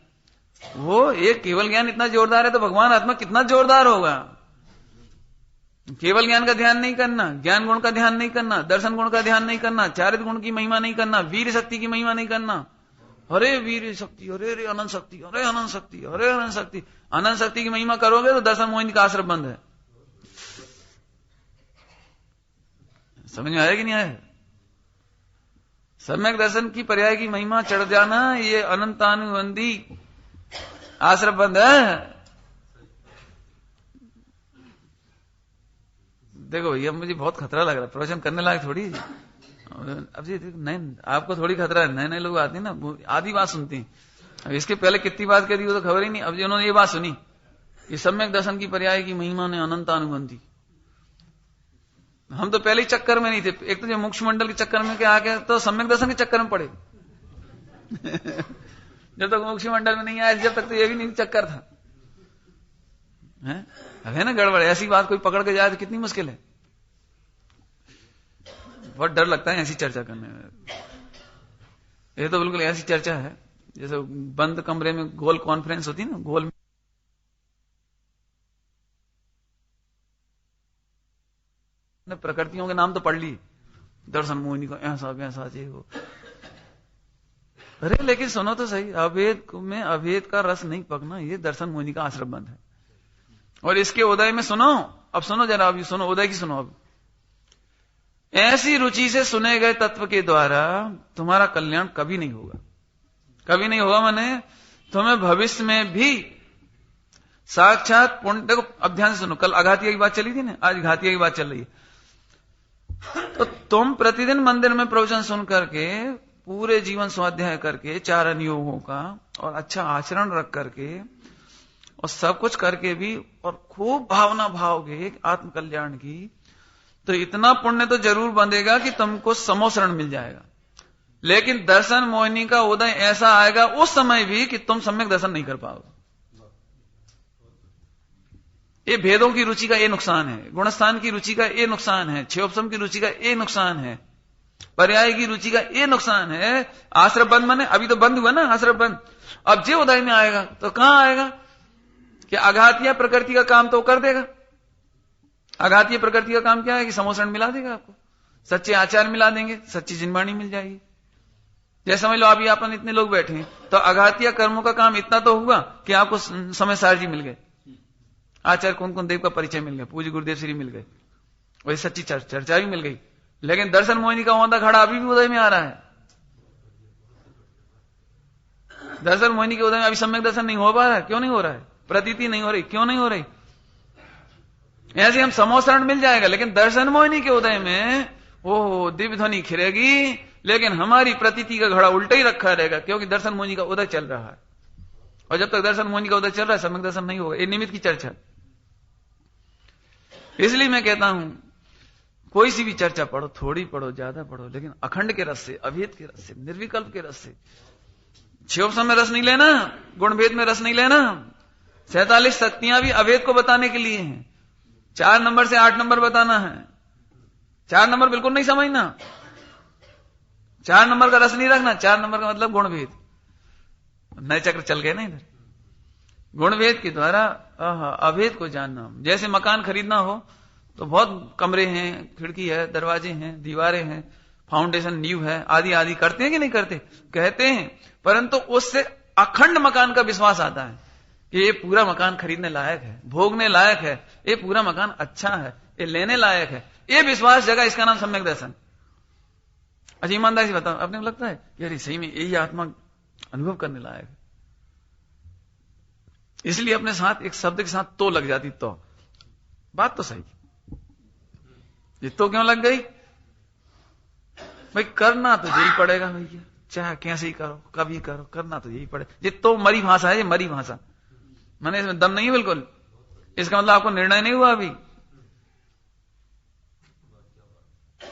वो एक केवल ज्ञान इतना जोरदार है तो भगवान आत्मा कितना जोरदार होगा। केवल ज्ञान का ध्यान नहीं करना, ज्ञान गुण का ध्यान नहीं करना, दर्शन गुण का ध्यान नहीं करना, चारित्र गुण की महिमा नहीं करना, वीर शक्ति की महिमा नहीं करना। हरे वीर शक्ति, हरे रे अनंत शक्ति, हरे अनंत शक्ति, हरे अनंत शक्ति। अनंत शक्ति की महिमा करोगे तो दर्शन मोहिनी का आश्रम बंद है। समझ में आया कि नहीं आया? सम्यक दर्शन की पर्याय की महिमा चढ़ जाना, ये अनंतानुबंधी आश्रम बंद है। देखो भैया मुझे बहुत खतरा लग रहा है, प्रवचन करने लायक थोड़ी। अब जी नहीं, आपको थोड़ी खतरा है, नए नए लोग आते हैं ना, आधी बात सुनते हैं। अब इसके पहले कितनी बात कह दी वो तो खबर ही नहीं। अब जी उन्होंने ये बात सुनी, ये सम्यक दर्शन की पर्याय की महिमा ने अनंतानुबंधी। हम तो पहले ही चक्कर में नहीं थे। एक तो जो मोक्ष मंडल के चक्कर में क्या आ गया, तो सम्यक दर्शन के चक्कर में पड़े। जब तक मोक्ष मंडल में नहीं आया, जब तक तो ये भी नहीं चक्कर था। अब है ना गड़बड़। ऐसी बात कोई पकड़ के जाए तो कितनी मुश्किल है। बहुत डर लगता है ऐसी चर्चा करने में। ये तो बिल्कुल ऐसी चर्चा है जैसे बंद कमरे में गोल कॉन्फ्रेंस होती है ना, गोल में प्रकृतियों के नाम तो पढ़ लिए, दर्शन मोहिनी को ऐसा वैसा जे हो। अरे लेकिन सुनो तो सही, अभेद में अभेद का रस नहीं पकना, ये दर्शन मोहिनी का आश्रम बंद है। और इसके उदय में सुनो, अब सुनो जरा, अभी सुनो उदय की सुनो। अब ऐसी रुचि से सुने गए तत्व के द्वारा तुम्हारा कल्याण कभी नहीं होगा, कभी नहीं होगा। माने तुम्हें भविष्य में भी साक्षात पुण्य। देखो अब ध्यान से सुनो, कल अघातिया की बात चली थी ना, आज घातिया की बात चल रही है। तो तुम प्रतिदिन मंदिर में प्रवचन सुन करके, पूरे जीवन स्वाध्याय करके, 4 अनुयोगों का और अच्छा आचरण रख करके और सब कुछ करके भी और खूब भावना भावोगे आत्म कल्याण की, तो इतना पुण्य तो जरूर बंधेगा कि तुमको समोसरण मिल जाएगा। लेकिन दर्शन मोहिनी का उदय ऐसा आएगा उस समय भी कि तुम सम्यक दर्शन नहीं कर पाओगे। ये भेदों की रुचि का ये नुकसान है, गुणस्थान की रुचि का ये नुकसान है, क्षयोपम की रुचि का ये नुकसान है, पर्याय की रुचि का ये नुकसान है। आश्रम बंद माने अभी तो बंद हुआ ना आश्रम बंद। अब जे उदय में आएगा तो कहां आएगा कि आघातिया प्रकृति का काम तो कर देगा। आघातिया प्रकृति का काम क्या है कि समोसरण मिला देगा आपको, सच्चे आचार मिला देंगे, सच्ची जिनवाणी मिल जाएगी। जैसे समझ लो अभी अपन इतने लोग बैठे हैं तो आघातिया कर्मों का काम इतना तो हुआ कि आपको समय सार जी मिल गए, आचार्य कौन कौन देव का परिचय मिल गया, पूज्य गुरुदेव श्री मिल गए, वही सच्ची चर्चा भी मिल गई। लेकिन दर्शन मोहिनी का औंधा खड़ा अभी भी उदय में आ रहा है। दर्शन मोहिनी के उदय में अभी सम्यक दर्शन नहीं हो पा रहा है। क्यों नहीं हो रहा है? प्रतीति नहीं हो रही। क्यों नहीं हो रही? ऐसे हम समोसरण मिल जाएगा, लेकिन दर्शन मोहिनी के उदय में वो दिव्य ध्वनि खिलेगी, लेकिन हमारी प्रतीति का घड़ा उल्टा ही रखा रहेगा, क्योंकि दर्शन मोहिनी का उदय चल रहा है। और जब तक दर्शन मोहिनी का उदय चल रहा है सम्यक दर्शन नहीं होगा। ये निमित्त की चर्चा। इसलिए मैं कहता हूं कोई सी भी चर्चा पढ़ो, थोड़ी पढ़ो ज्यादा पढ़ो, लेकिन अखंड के रस से, अभेद के रस से, निर्विकल्प के रस से। क्षयोपम में रस नहीं लेना, गुणभेद में रस नहीं लेना। 47 शक्तियां भी अभेद को बताने के लिए हैं। 4 नंबर से 8 नंबर बताना है। 4 नंबर बिल्कुल नहीं समझना, 4 नंबर का रस नहीं रखना। 4 नंबर का मतलब गुणभेद। नए चक्र चल गए ना इधर। गुणभेद के द्वारा अभेद को जानना। जैसे मकान खरीदना हो तो बहुत कमरे हैं, खिड़की है, दरवाजे हैं, दीवारें हैं, फाउंडेशन नींव है, आदि आदि करते हैं कि नहीं करते? कहते हैं, परंतु उससे अखंड मकान का विश्वास आता है कि ये पूरा मकान खरीदने लायक है, भोगने लायक है, ये पूरा मकान अच्छा है, ये लेने लायक है। ये विश्वास जगह, इसका नाम सम्यक दर्शन। अच्छा ईमानदारी से बताओ, अपने को लगता है यार सही में यही आत्मा अनुभव करने लायक है? इसलिए अपने साथ एक शब्द के साथ तो लग जाती। तो बात तो सही, ये तो क्यों लग गई भाई? करना तो यही पड़ेगा भैया। चाहे कैसे ही करो, कभी करो, करना तो यही पड़े। ये तो मरी भाषा है, ये मरी भाषा, मैंने इसमें दम नहीं है बिल्कुल। इसका मतलब आपको निर्णय नहीं हुआ, अभी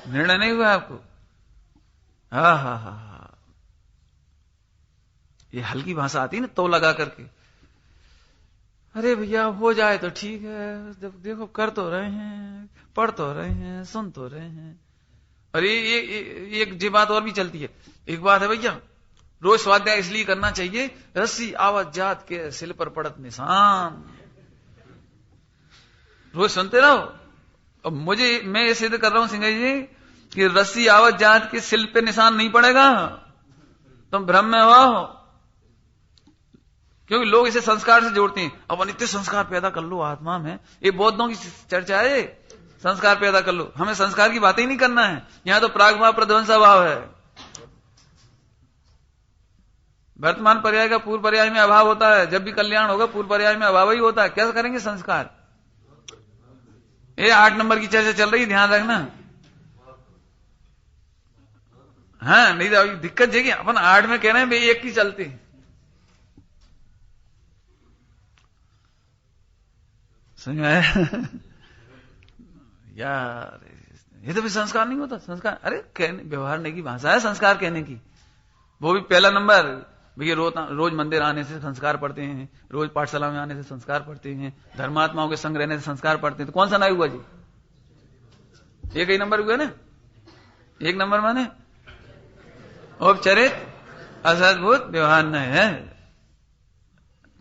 निर्णय नहीं हुआ आपको। हा, ये हल्की भाषा आती है ना, तो लगा करके, अरे भैया हो जाए तो ठीक है, जब देखो कर तो रहे हैं, पढ़ तो रहे हैं, सुन तो रहे हैं। अरे ये एक बात और भी चलती है। एक बात है भैया, रोज स्वाध्याय इसलिए करना चाहिए, रस्सी आवत जात के सिल पर पड़त निशान। रोज सुनते रहो। अब मैं ये सिद्ध कर रहा हूं सिंह जी कि रस्सी आवत जात के सिल पे निशान नहीं पड़ेगा, तुम भ्रम में हो। क्योंकि लोग इसे संस्कार से जोड़ते हैं। अब अनित्य संस्कार पैदा कर लो आत्मा में, ये बौद्धों की चर्चा है, संस्कार पैदा कर लो। हमें संस्कार की बातें ही नहीं करना है, यहां तो प्रागभाव प्रध्वंसा भाव है। वर्तमान पर्याय का पूर्व पर्याय में अभाव होता है, जब भी कल्याण होगा पूर्व पर्याय में अभाव ही होता है। कैसे करेंगे संस्कार? ये 8 नंबर की चर्चा चल रही है, ध्यान रखना। हाँ, नहीं तो दिक्कत है कि अपन 8 में कह रहे हैं भाई 1 की चलती समझ में आया? यार ये तो भी संस्कार नहीं होता। संस्कार अरे व्यवहार की भाषा है संस्कार कहने की। वो भी पहला नंबर भैया, रोज मंदिर आने से संस्कार पढ़ते हैं, रोज पाठशाला में आने से संस्कार पढ़ते हैं, धर्मात्माओं के संग रहने से संस्कार पढ़ते हैं। तो कौन सा नहीं हुआ जी? एक ही नंबर हुआ ना। 1 नंबर माने औपचारिक असद्भुत व्यवहार न है।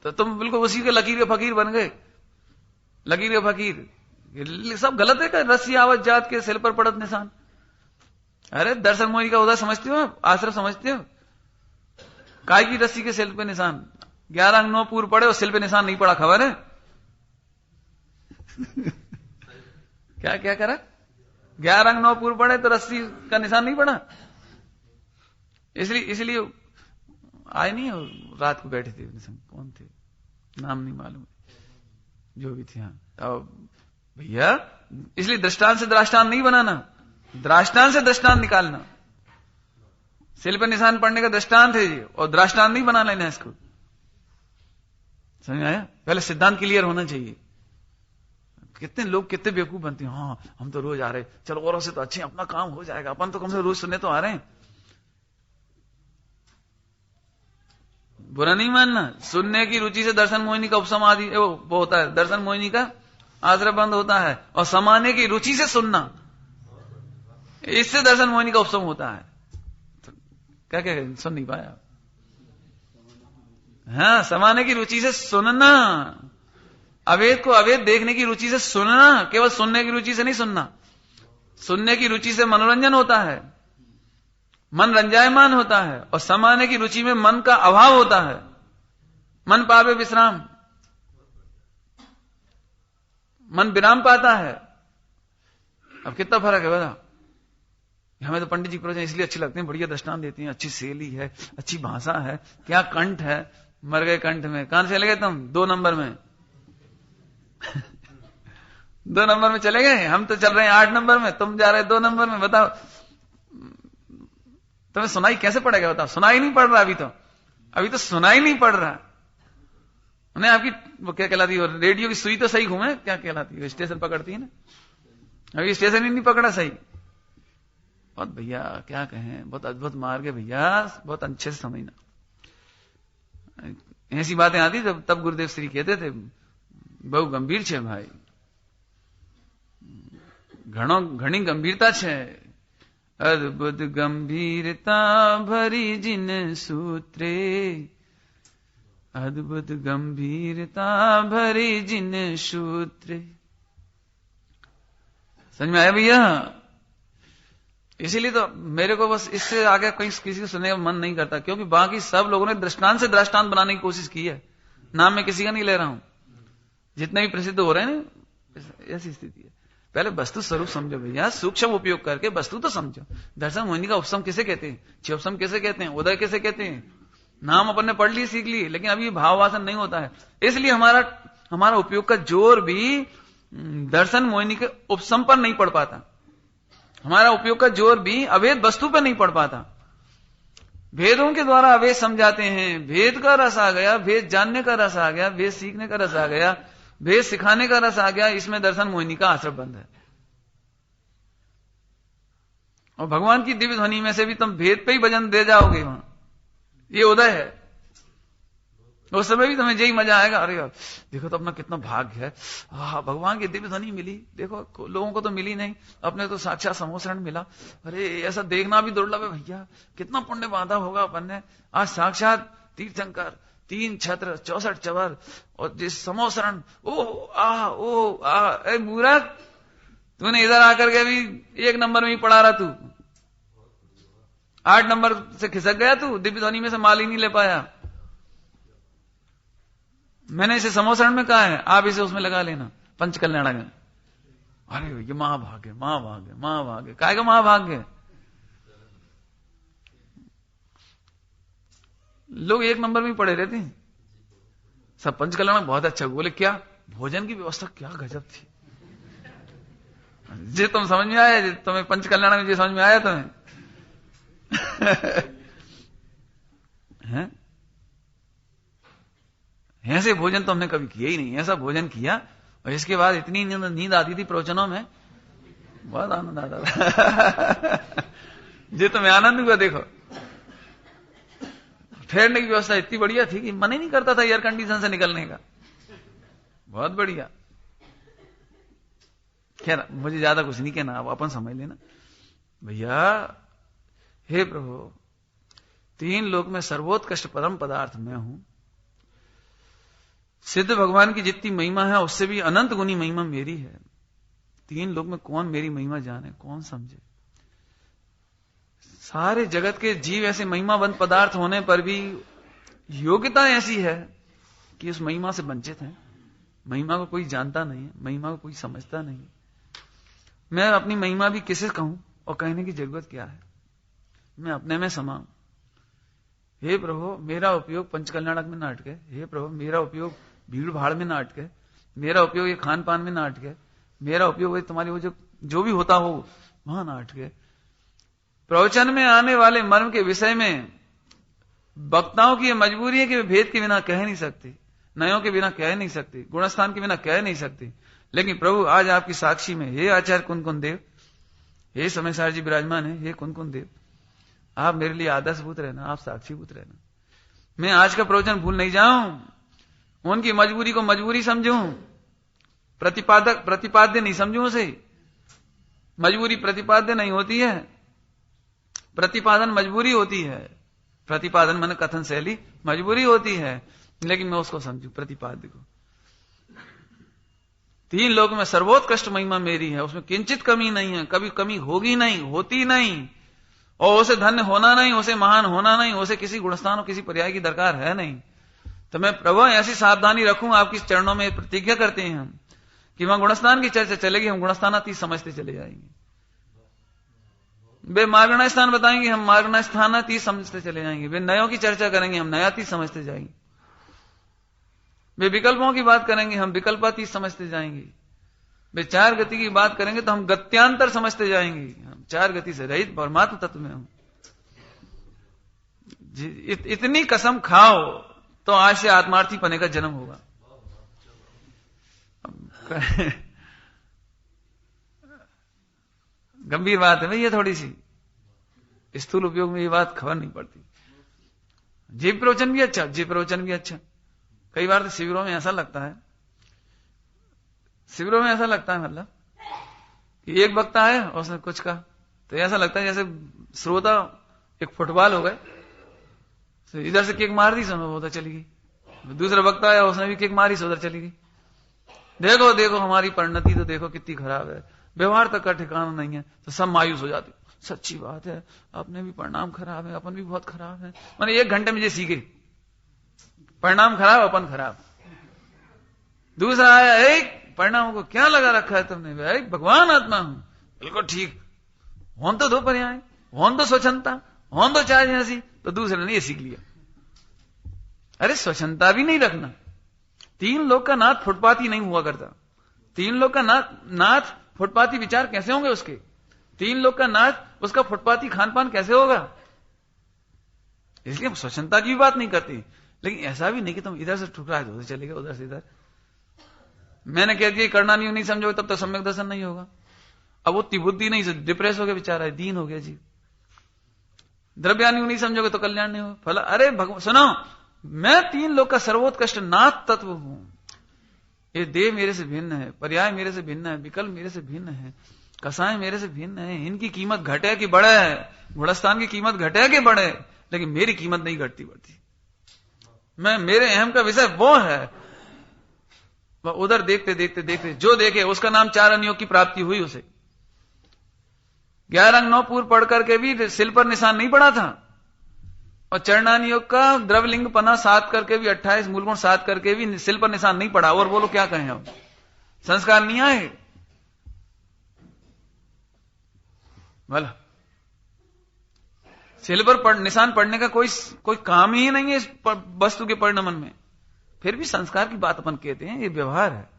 तो तुम बिल्कुल उसी के लकीर के फकीर बन गए। लकीर के फकीर सब गलत है। रस्सी आवत जात के सिल पर पड़त निशान। अरे दर्शन मोही का उदय समझते हो आप? आश्रम समझते हो? काय की रस्सी के सिल पे निशान? 11 अंग 9 पूर्व पड़े और सिल पे निशान नहीं पड़ा, खबर है? क्या क्या करा? 11 अंग 9 पूर्व पड़े तो रस्सी का निशान नहीं पड़ा। इसलिए आए नहीं, रात को बैठे थे। कौन थे, नाम नहीं मालूम, जो भी थे। अब भैया इसलिए दृष्टांत से दृष्टांत नहीं बनाना, दृष्टांत से दृष्टांत निकालना। सिल पर निशान पड़ने का दृष्टांत है जी, और दृष्टांत नहीं बना लेना इसको। समझ आया? पहले सिद्धांत क्लियर होना चाहिए। कितने लोग कितने बेवकूफ बनते हैं। हाँ हम तो रोज आ रहे, चलो औरों से तो अच्छे, अपना काम हो जाएगा, अपन तो कम से रोज सुनने तो आ रहे हैं। बुरा नहीं मानना। सुनने की रुचि से दर्शन मोहिनी का उपसम आदि वो होता है, दर्शन मोहिनी का आश्रय बंद होता है। और समाने की रुचि से सुनना, इससे दर्शन मोहिनी का उपसम होता है। तो क्या क्या सुन नहीं पाया? हाँ, समाने की रुचि से सुनना, अवेद को अवेद देखने की रुचि से सुनना। केवल सुनने की रुचि से नहीं सुनना। सुनने की रुचि से मनोरंजन होता है, मन रंजायमान होता है। और समाने की रुचि में मन का अभाव होता है, मन पावे विश्राम, मन विराम पाता है। अब कितना फर्क है बता। हमें तो पंडित जी प्रवचन इसलिए अच्छे लगते हैं, बढ़िया दृष्टांत देते हैं, अच्छी शैली है, अच्छी भाषा है, क्या कंठ है। मर गए कंठ में। कहां चले गए तुम? 2 नंबर में 2 नंबर में चले गए। हम तो चल रहे हैं 8 नंबर में, तुम जा रहे 2 नंबर में। बताओ तुम्हें सुनाई कैसे पड़ेगा? बताओ। सुनाई नहीं पड़ रहा अभी तो सुनाई नहीं पड़ रहा। उन्हें आपकी वो क्या कहलाती है, रेडियो की सुई तो सही घूमे, क्या कहलाती है, स्टेशन पकड़ती है ना। अभी स्टेशन ही नहीं पकड़ा सही। बहुत भैया क्या कहें, बहुत अद्भुत मार्ग है भैया, बहुत अच्छे से समझना। ऐसी बातें आती तब गुरुदेव श्री कहते थे बहु गंभीर छे भाई, घनी गंभीरता छे। अद्भुत गंभीरता भरी जिन सूत्रे, अद्भुत गंभीरता भरी जिन सूत्रे। समझ में आया भैया? इसीलिए तो मेरे को बस इससे आगे कहीं किसी को सुनने का मन नहीं करता, क्योंकि बाकी सब लोगों ने दृष्टांत से दृष्टांत बनाने की कोशिश की है। नाम मैं किसी का नहीं ले रहा हूं, जितने भी प्रसिद्ध हो रहे हैं ना, ऐसी स्थिति है। पहले वस्तु स्वरूप समझो भैया, सूक्ष्म उपयोग करके वस्तु तो समझो। दर्शन मोहिनी का उपसम किसे कहते हैं, क्षोपसम किसे कहते हैं, उदय किसे कहते हैं, नाम अपन ने पढ़ लिए, सीख लिए, लेकिन अभी भाव वासन नहीं होता है। इसलिए हमारा उपयोग का जोर भी दर्शन मोहिनी के उपसम पर नहीं पड़ पाता। हमारा उपयोग का जोर भी अवैध वस्तु पर नहीं पड़ पाता। भेदों के द्वारा अवेद समझाते हैं। भेद का रस आ गया, भेद जानने का रस आ गया, भेद सीखने का रस आ गया, भेद सिखाने का रस आ गया, इसमें दर्शन मोहिनी का आश्रय बंद है। और भगवान की दिव्य ध्वनि में से भी तुम भेद पे ही भजन दे जाओगे वहां, ये उदय है। उस समय भी तुम्हें यही मजा आएगा, अरे यार देखो तो अपना कितना भाग्य है, भगवान की दिव्य ध्वनि मिली। देखो लोगों को तो मिली नहीं, अपने तो साक्षात समोसरण मिला। अरे ऐसा देखना भी दुर्लभ है भैया, कितना पुण्य बांधा होगा अपन ने। आज साक्षात तीर्थंकर, 3 छत्र, 64 चवर और जिस समोसरण, ए मूर्ख, तूने इधर आकर के भी 1 नंबर में ही पढ़ा रहा, तू 8 नंबर से खिसक गया, तू दिव्य ध्वनि में से माल ही नहीं ले पाया। मैंने इसे समोसरण में कहा है, आप इसे उसमें लगा लेना, पंचकल्याण में। अरे ये महाभाग्य, महाभाग्य, महाभाग्य, काय का महाभाग्य। लोग 1 नंबर में ही पड़े रहते हैं, सब पंचकल्याण में बहुत अच्छा। बोले क्या भोजन की व्यवस्था क्या गजब थी। जे तुम समझ में आया, तुम्हें पंचकल्याण में जो समझ में आया तुम्हें हैं? ऐसे भोजन तो हमने कभी किया ही नहीं। ऐसा भोजन किया और इसके बाद इतनी नींद आती थी प्रवचनों में, बहुत आनंद आता था। जो तुम्हें आनंद हुआ, देखो ठहरने की व्यवस्था इतनी बढ़िया थी कि मन ही नहीं करता था एयर कंडीशन से निकलने का। बहुत बढ़िया। खैर मुझे ज्यादा कुछ नहीं कहना, आप अपन समझ लेना भैया। हे प्रभु, 3 लोक में सर्वोत्कृष्ट परम पदार्थ मैं हूं। सिद्ध भगवान की जितनी महिमा है उससे भी अनंत गुनी महिमा मेरी है। 3 लोक में कौन मेरी महिमा जाने, कौन समझे। सारे जगत के जीव ऐसे महिमावंत पदार्थ होने पर भी योग्यता ऐसी है कि उस महिमा से वंचित है। महिमा को कोई जानता नहीं है, महिमा को कोई समझता नहीं। मैं अपनी महिमा भी किसे कहूं और कहने की जरूरत क्या है, मैं अपने में समाऊं। हे प्रभु, मेरा उपयोग पंचकल्याणक में ना अटके। हे प्रभु, मेरा उपयोग भीड़ भाड़ में ना अटके। मेरा उपयोग ये खान पान में ना अटके। मेरा उपयोग तुम्हारी वो जो भी होता हो वहां ना अटके। प्रवचन में आने वाले मर्म के विषय में वक्ताओं की मजबूरी है कि वे भेद के बिना कह नहीं सकते, नयों के बिना कह नहीं सकते, गुणस्थान के बिना कह नहीं सकते। लेकिन प्रभु आज आपकी साक्षी में, हे आचार्य कुंदकुंद देव, हे समयसार जी विराजमान है, हे कुंदकुंद देव, आप मेरे लिए आदर्शभूत रहना, आप साक्षीभूत रहना। मैं आज का प्रवचन भूल नहीं जाऊं, उनकी मजबूरी को मजबूरी समझूं, प्रतिपाद्य नहीं समझूं उसे। मजबूरी प्रतिपाद्य नहीं होती है, प्रतिपादन मजबूरी होती है। प्रतिपादन माने कथन शैली मजबूरी होती है, लेकिन मैं उसको समझू प्रतिपाद्य को। 3 लोक में सर्वोत्कृष्ट महिमा मेरी है, उसमें किंचित कमी नहीं है, कभी कमी होगी नहीं, होती नहीं। और उसे धन्य होना नहीं, उसे महान होना नहीं, उसे किसी गुणस्थान और किसी पर्याय की दरकार है नहीं। तो मैं प्रभु ऐसी सावधानी रखूं, आपकी चरणों में प्रतिज्ञा करते हैं हम कि वहां गुणस्थान की चर्चा चलेगी, हम गुणस्थानातीत समझते चले जाएंगे। वे मार्गणा स्थान बताएंगे, हम मार्गणा स्थानातीत समझते चले जाएंगे। वे नयों की चर्चा करेंगे, हम नयातीत समझते जाएंगे। वे विकल्पों की बात करेंगे, हम विकल्पातीत समझते जाएंगे। वे 4 गति की बात करेंगे तो हम गत्यांतर समझते जाएंगे। हम 4 गति से रहित परमात्म तत्व में हम। इतनी कसम खाओ तो आज से आत्मार्थी पने का जन्म होगा। गंभीर बात है भाई, ये थोड़ी सी स्थूल उपयोग में ये बात खबर नहीं पड़ती। जीव प्रवचन भी अच्छा, जीव प्रवचन भी अच्छा। कई बार तो शिविरों में ऐसा लगता है, मतलब कि एक वक्ता है और उसने कुछ कहा तो ऐसा लगता है जैसे श्रोता एक फुटबॉल हो गए, तो इधर से किक मार दी, सुनो उधर चली गई। दूसरा वक्ता है, उसने भी किक मारी, उधर चली गई। देखो देखो हमारी परिणति तो देखो कितनी खराब है, व्यवहार तक का ठिकाना नहीं है। तो सब मायूस हो जाते, सच्ची बात है, अपने भी परिणाम खराब है, अपन भी बहुत खराब है। मैंने 1 घंटे में ये सीखे, परिणाम खराब, अपन खराब। दूसरा आया, एक परिणाम को क्या लगा रखा है तुमने, भाई भगवान आत्मा हूं, बिल्कुल ठीक, होन तो 2 पर्याय, होन तो स्वच्छंदता, होन तो 4 ऐसी। तो दूसरे ने ये सीख लिया, अरे स्वच्छंदता भी नहीं रखना। 3 लोग का नाथ फुटपाथी नहीं हुआ करता। 3 लोग का नाथ फुटपाथी विचार कैसे होंगे उसके? 3 लोग का नाथ उसका फुटपाथी खान पान कैसे होगा? इसलिए हम स्वच्छंदता की भी बात नहीं करते, लेकिन ऐसा भी नहीं कि तुम इधर से ठुकराए तो उधर चले गए, उधर से इधर। मैंने कह दिया करना नहीं समझोगे तब तक सम्यक दर्शन नहीं होगा। अब वो बुद्धि नहीं, डिप्रेस हो गया बेचारा, दीन हो गया जी। द्रव्यानी नहीं समझोगे तो कल्याण नहीं होगा। फला अरे भगवान सुनो, मैं 3 लोक का सर्वोत्कृष्ट नाथ तत्व हूं। ये देह मेरे से भिन्न है, पर्याय मेरे से भिन्न है, विकल्प मेरे से भिन्न है, कसाय मेरे से भिन्न है। इनकी कीमत घटे कि बढ़े, घोड़स्तान की कीमत घटे कि बढ़े, लेकिन मेरी कीमत नहीं घटती बढ़ती। मैं, मेरे अहम का विषय वो है। वह उधर देखते देखते देखते जो देखे उसका नाम 4 अनियोग की प्राप्ति हुई उसे। 11 अंग 9 पूर्व पढ़ करके भी सिल पर निशान नहीं पड़ा था, और चरणानियोग का द्रवलिंग पना 7 करके भी 28 मूलगुण 7 करके भी सिल पर निशान नहीं पड़ा। और बोलो क्या कहें, अब संस्कार नहीं आए भला। सिल पर निशान पढ़ने का कोई काम ही नहीं है इस वस्तु के परिणमन में। फिर भी संस्कार की बात अपन कहते हैं, ये व्यवहार है।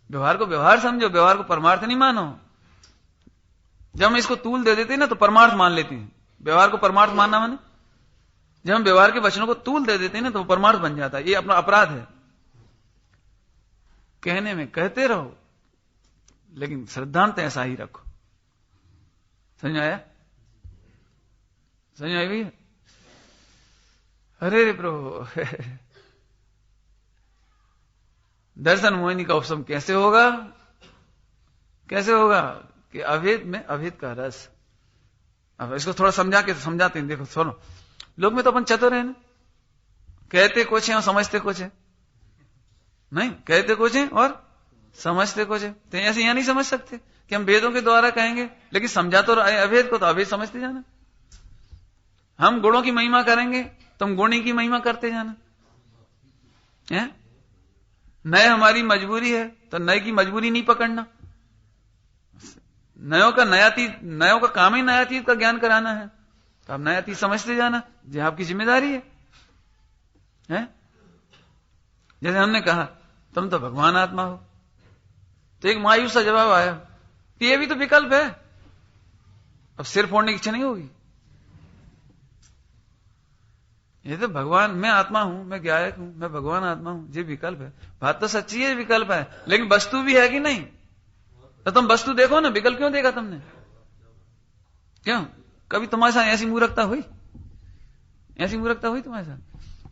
व्यवहार को व्यवहार समझो, व्यवहार को परमार्थ नहीं मानो। जब हम इसको तूल दे देते हैं ना तो परमार्थ मान लेते हैं। व्यवहार को परमार्थ मानना माने, जब हम व्यवहार के वचनों को तूल दे देते हैं ना तो परमार्थ बन जाता है। ये अपना अपराध है। कहने में कहते रहो, लेकिन श्रद्धांत ऐसा ही रखो। समझ आया? समझ आई भैया? अरे प्रभु दर्शन मोहिनी का उपशम कैसे होगा? कैसे होगा कि अभेद में अभेद का रस। अब इसको थोड़ा समझाते हैं। देखो सुनो, लोग में तो अपन चतुर है ना, कहते कुछ है और समझते कुछ है। नहीं, कहते कुछ है और समझते कुछ है। तो ऐसे यहां नहीं समझ सकते कि हम वेदों के द्वारा कहेंगे, लेकिन समझा तो अभेद को, तो अभेद समझते जाना। हम गुणों की महिमा करेंगे, तुम गुणी की महिमा करते जाना है? नए हमारी मजबूरी है तो नए की मजबूरी नहीं पकड़ना। नयों का काम ही नयातीत का ज्ञान कराना है, तो आप नयातीत समझते जाना, जो आपकी जिम्मेदारी है? जैसे हमने कहा तुम तो भगवान आत्मा हो, तो एक मायूस सा जवाब आया कि ये भी तो विकल्प है। अब सिर फोड़ने की इच्छा नहीं होगी। ये तो भगवान, मैं आत्मा हूं, मैं गायक हूं, मैं भगवान आत्मा हूं, ये विकल्प है। बात तो सच्ची है, विकल्प है, लेकिन वस्तु भी है कि नहीं? तो तुम वस्तु देखो ना, विकल्प क्यों देखा तुमने? क्यों? कभी तुम्हारे साथ ऐसी मूर्खता हुई? ऐसी मूर्खता हुई तुम्हारे साथ?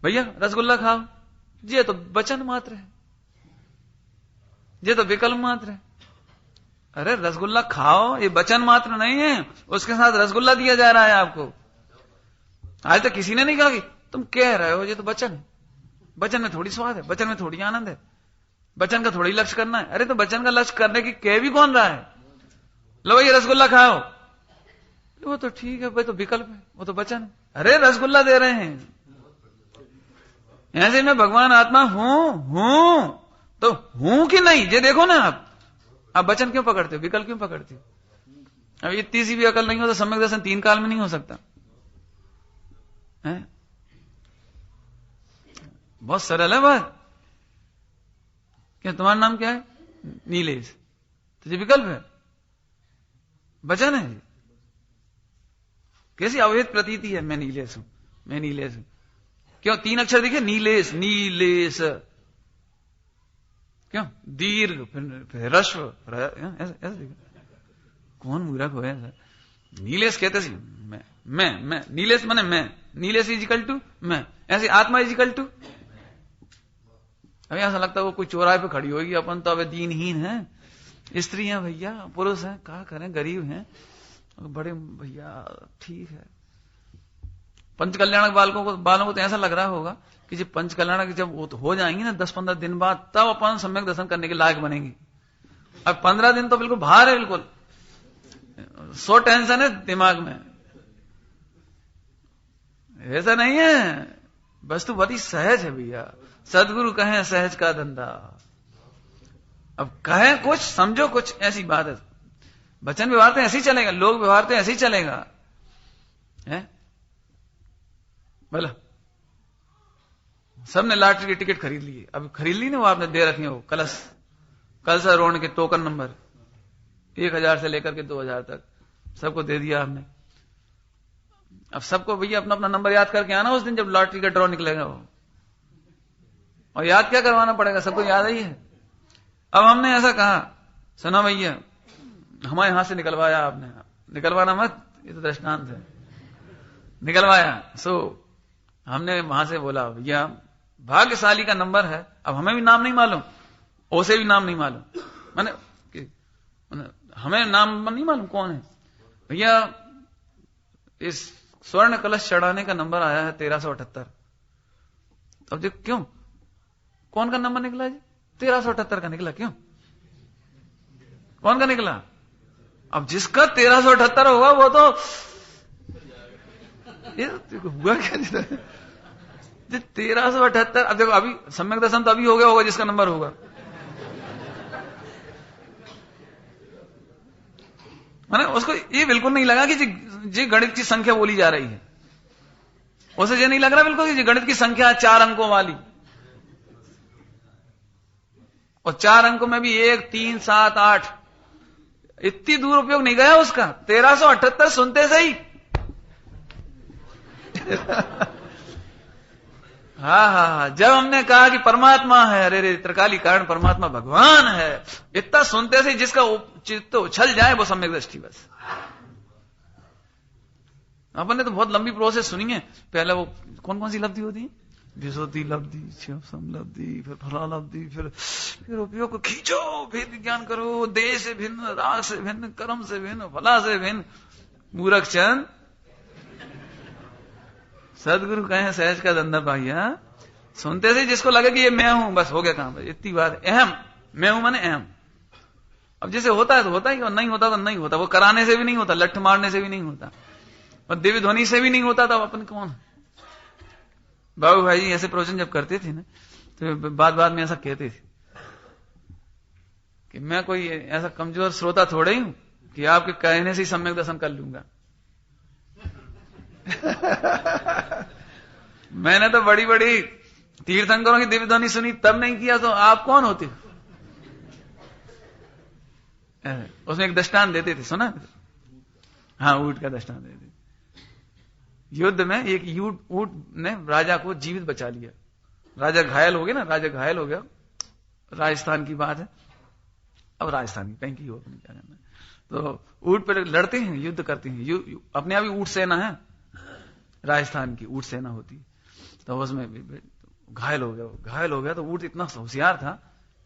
भैया रसगुल्ला खाओ, ये तो वचन मात्र है, ये तो विकल्प मात्र है। अरे रसगुल्ला खाओ, ये वचन मात्र नहीं है, उसके साथ रसगुल्ला दिया जा रहा है आपको। आज तक किसी ने नहीं कहा कि तुम कह रहे हो ये तो वचन है, वचन में थोड़ी स्वाद है, वचन में थोड़ी आनंद है, वचन का थोड़ी लक्ष्य करना है। अरे तो वचन का लक्ष्य करने की कह भी कौन रहा है? लो ये रसगुल्ला खाओ, वो तो ठीक है भाई, तो विकल्प है, वो तो वचन है। अरे रसगुल्ला दे रहे हैं, ऐसे मैं भगवान आत्मा हूं तो हूं कि नहीं ये देखो ना। आप वचन क्यों पकड़ते हो, विकल्प क्यों पकड़ते हो? अब इतनी सी भी अकल नहीं हो तो सम्यक दर्शन 3 काल में नहीं हो सकता है? बहुत सरल है बात। क्या तुम्हारा नाम क्या है? नीलेश, तो ये विकल्प है, वचन है। कैसी अवैध प्रतीति है, मैं नीलेश हूं, मैं नीलेश हूं। क्यों 3 अक्षर दिखे? नीलेश, नीलेश, क्यों दीर्घ फिर रस्व, ऐसे कौन मूर्ख हो ऐसा? नीलेश कहते सी मैं नीलेश माने मैं, नीलेश इजिकल टू मैं, ऐसे आत्मा इजिकल टू। अभी ऐसा लगता है वो कोई चौराहे पे खड़ी होगी, अपन तो अबे दीनहीन है, स्त्री हैं भैया, पुरुष हैं, क्या करें, गरीब हैं, बड़े भैया ठीक है। पंच कल्याणक बालों को तो ऐसा लग रहा होगा कि जब पंच कल्याणक जब हो जाएंगे ना 10-15 दिन बाद, तब अपन सम्यक दर्शन करने के लायक बनेंगे। अब 15 दिन तो बिल्कुल बाहर है, बिल्कुल 100 टेंशन है दिमाग में। ऐसा नहीं है, वस्तु बड़ी सहज है भैया। सदगुरु कहें सहज का धंधा। अब कहें कुछ समझो कुछ, ऐसी बात है। वचन व्यवहार तो ऐसे ही चलेगा, लोग व्यवहार तो ऐसे ही चलेगा है? बोला सबने लॉटरी की टिकट खरीद ली, अब खरीद ली ना, वो आपने दे रखी है, वो कलश रोड के टोकन नंबर 1000 से लेकर के 2000 तक सबको दे दिया आपने। अब सबको भैया अपना अपना नंबर याद करके आना उस दिन जब लॉटरी का ड्रॉ निकलेगा वो, और याद क्या करवाना पड़ेगा, सबको याद ही है। अब हमने ऐसा कहा, सुना भैया हमारे यहां से निकलवाया आपने, निकलवाना मत, ये तो दृष्टांत है, निकलवाया। हमने वहां से बोला भैया भाग्यशाली का नंबर है, अब हमें भी नाम नहीं मालूम, ओसे भी नाम नहीं मालूम, माने हमें नाम नहीं मालूम कौन है भैया, इस स्वर्ण कलश चढ़ाने का नंबर आया है 1378। अब देख क्यों, कौन का नंबर निकला जी, 1378 का निकला, क्यों, कौन का निकला? अब जिसका 1378 होगा वो तो ये हुआ क्या जी, 1378। अब देखो अभी सम्यक दर्शन तो अभी हो गया होगा जिसका नंबर होगा, माने उसको ये बिल्कुल नहीं लगा कि जी गणित की संख्या बोली जा रही है, उसे ये नहीं लग रहा बिल्कुल कि गणित की संख्या 4 अंकों वाली, और 4 अंकों में भी 1, 3, 7, 8, इतनी दूर उपयोग नहीं गया उसका, 1378 सुनते से ही हाँ, जब हमने कहा कि परमात्मा है, अरे त्रिकाली कारण परमात्मा भगवान है, इतना सुनते से जिसका चित्त उछल जाए वो सम्यक दृष्टि बस। अपन ने तो बहुत लंबी प्रोसेस सुनी है, पहले वो कौन कौन सी लब्धि होती है, विशुद्धि लब्धि, समलब्धि, फिर फला लब्धि, फिर उपयोग को खींचो, भेद विज्ञान करो, देह से भिन्न, राग से भिन्न, कर्म से भिन्न, फला से भिन्न। मूर्ख चंद सदगुरु कहे सहज का धंधा भैया, सुनते से जिसको लगे कि ये मैं हूं, बस हो गया काम, इतनी बात। अहम, मैं हूं माने अहम। अब जैसे होता है तो होता ही, और नहीं होता तो नहीं होता, वो कराने से भी नहीं होता, लठ मारने से भी नहीं होता, और दिव्य ध्वनि से भी नहीं होता। तो अपन कौन? बाबू भाई जी ऐसे प्रवचन जब करते थे ना, तो बात में ऐसा कहते थे कि मैं कोई ऐसा कमजोर श्रोता थोड़े ही हूं कि आपके कहने से ही सम्यक दर्शन कर लूंगा। मैंने तो बड़ी बड़ी तीर्थंकरों की दिव्य ध्वनि सुनी, तब नहीं किया, तो आप कौन होते? उसमें एक दृष्टांत देते थे, सुना? हाँ, ऊंट का दृष्टांत देते। युद्ध में एक ऊंट ने राजा को जीवित बचा लिया। राजा घायल हो गया ना, राजा घायल हो गया, राजस्थान की बात है, अब राजस्थान की कहीं की हो, क्या करना। तो ऊंट पर लड़ते हैं, युद्ध करते हैं, अपने आप ही ऊंट सेना है, राजस्थान की ऊंट सेना होती है। तो उसमें घायल हो गया तो ऊंट इतना होशियार था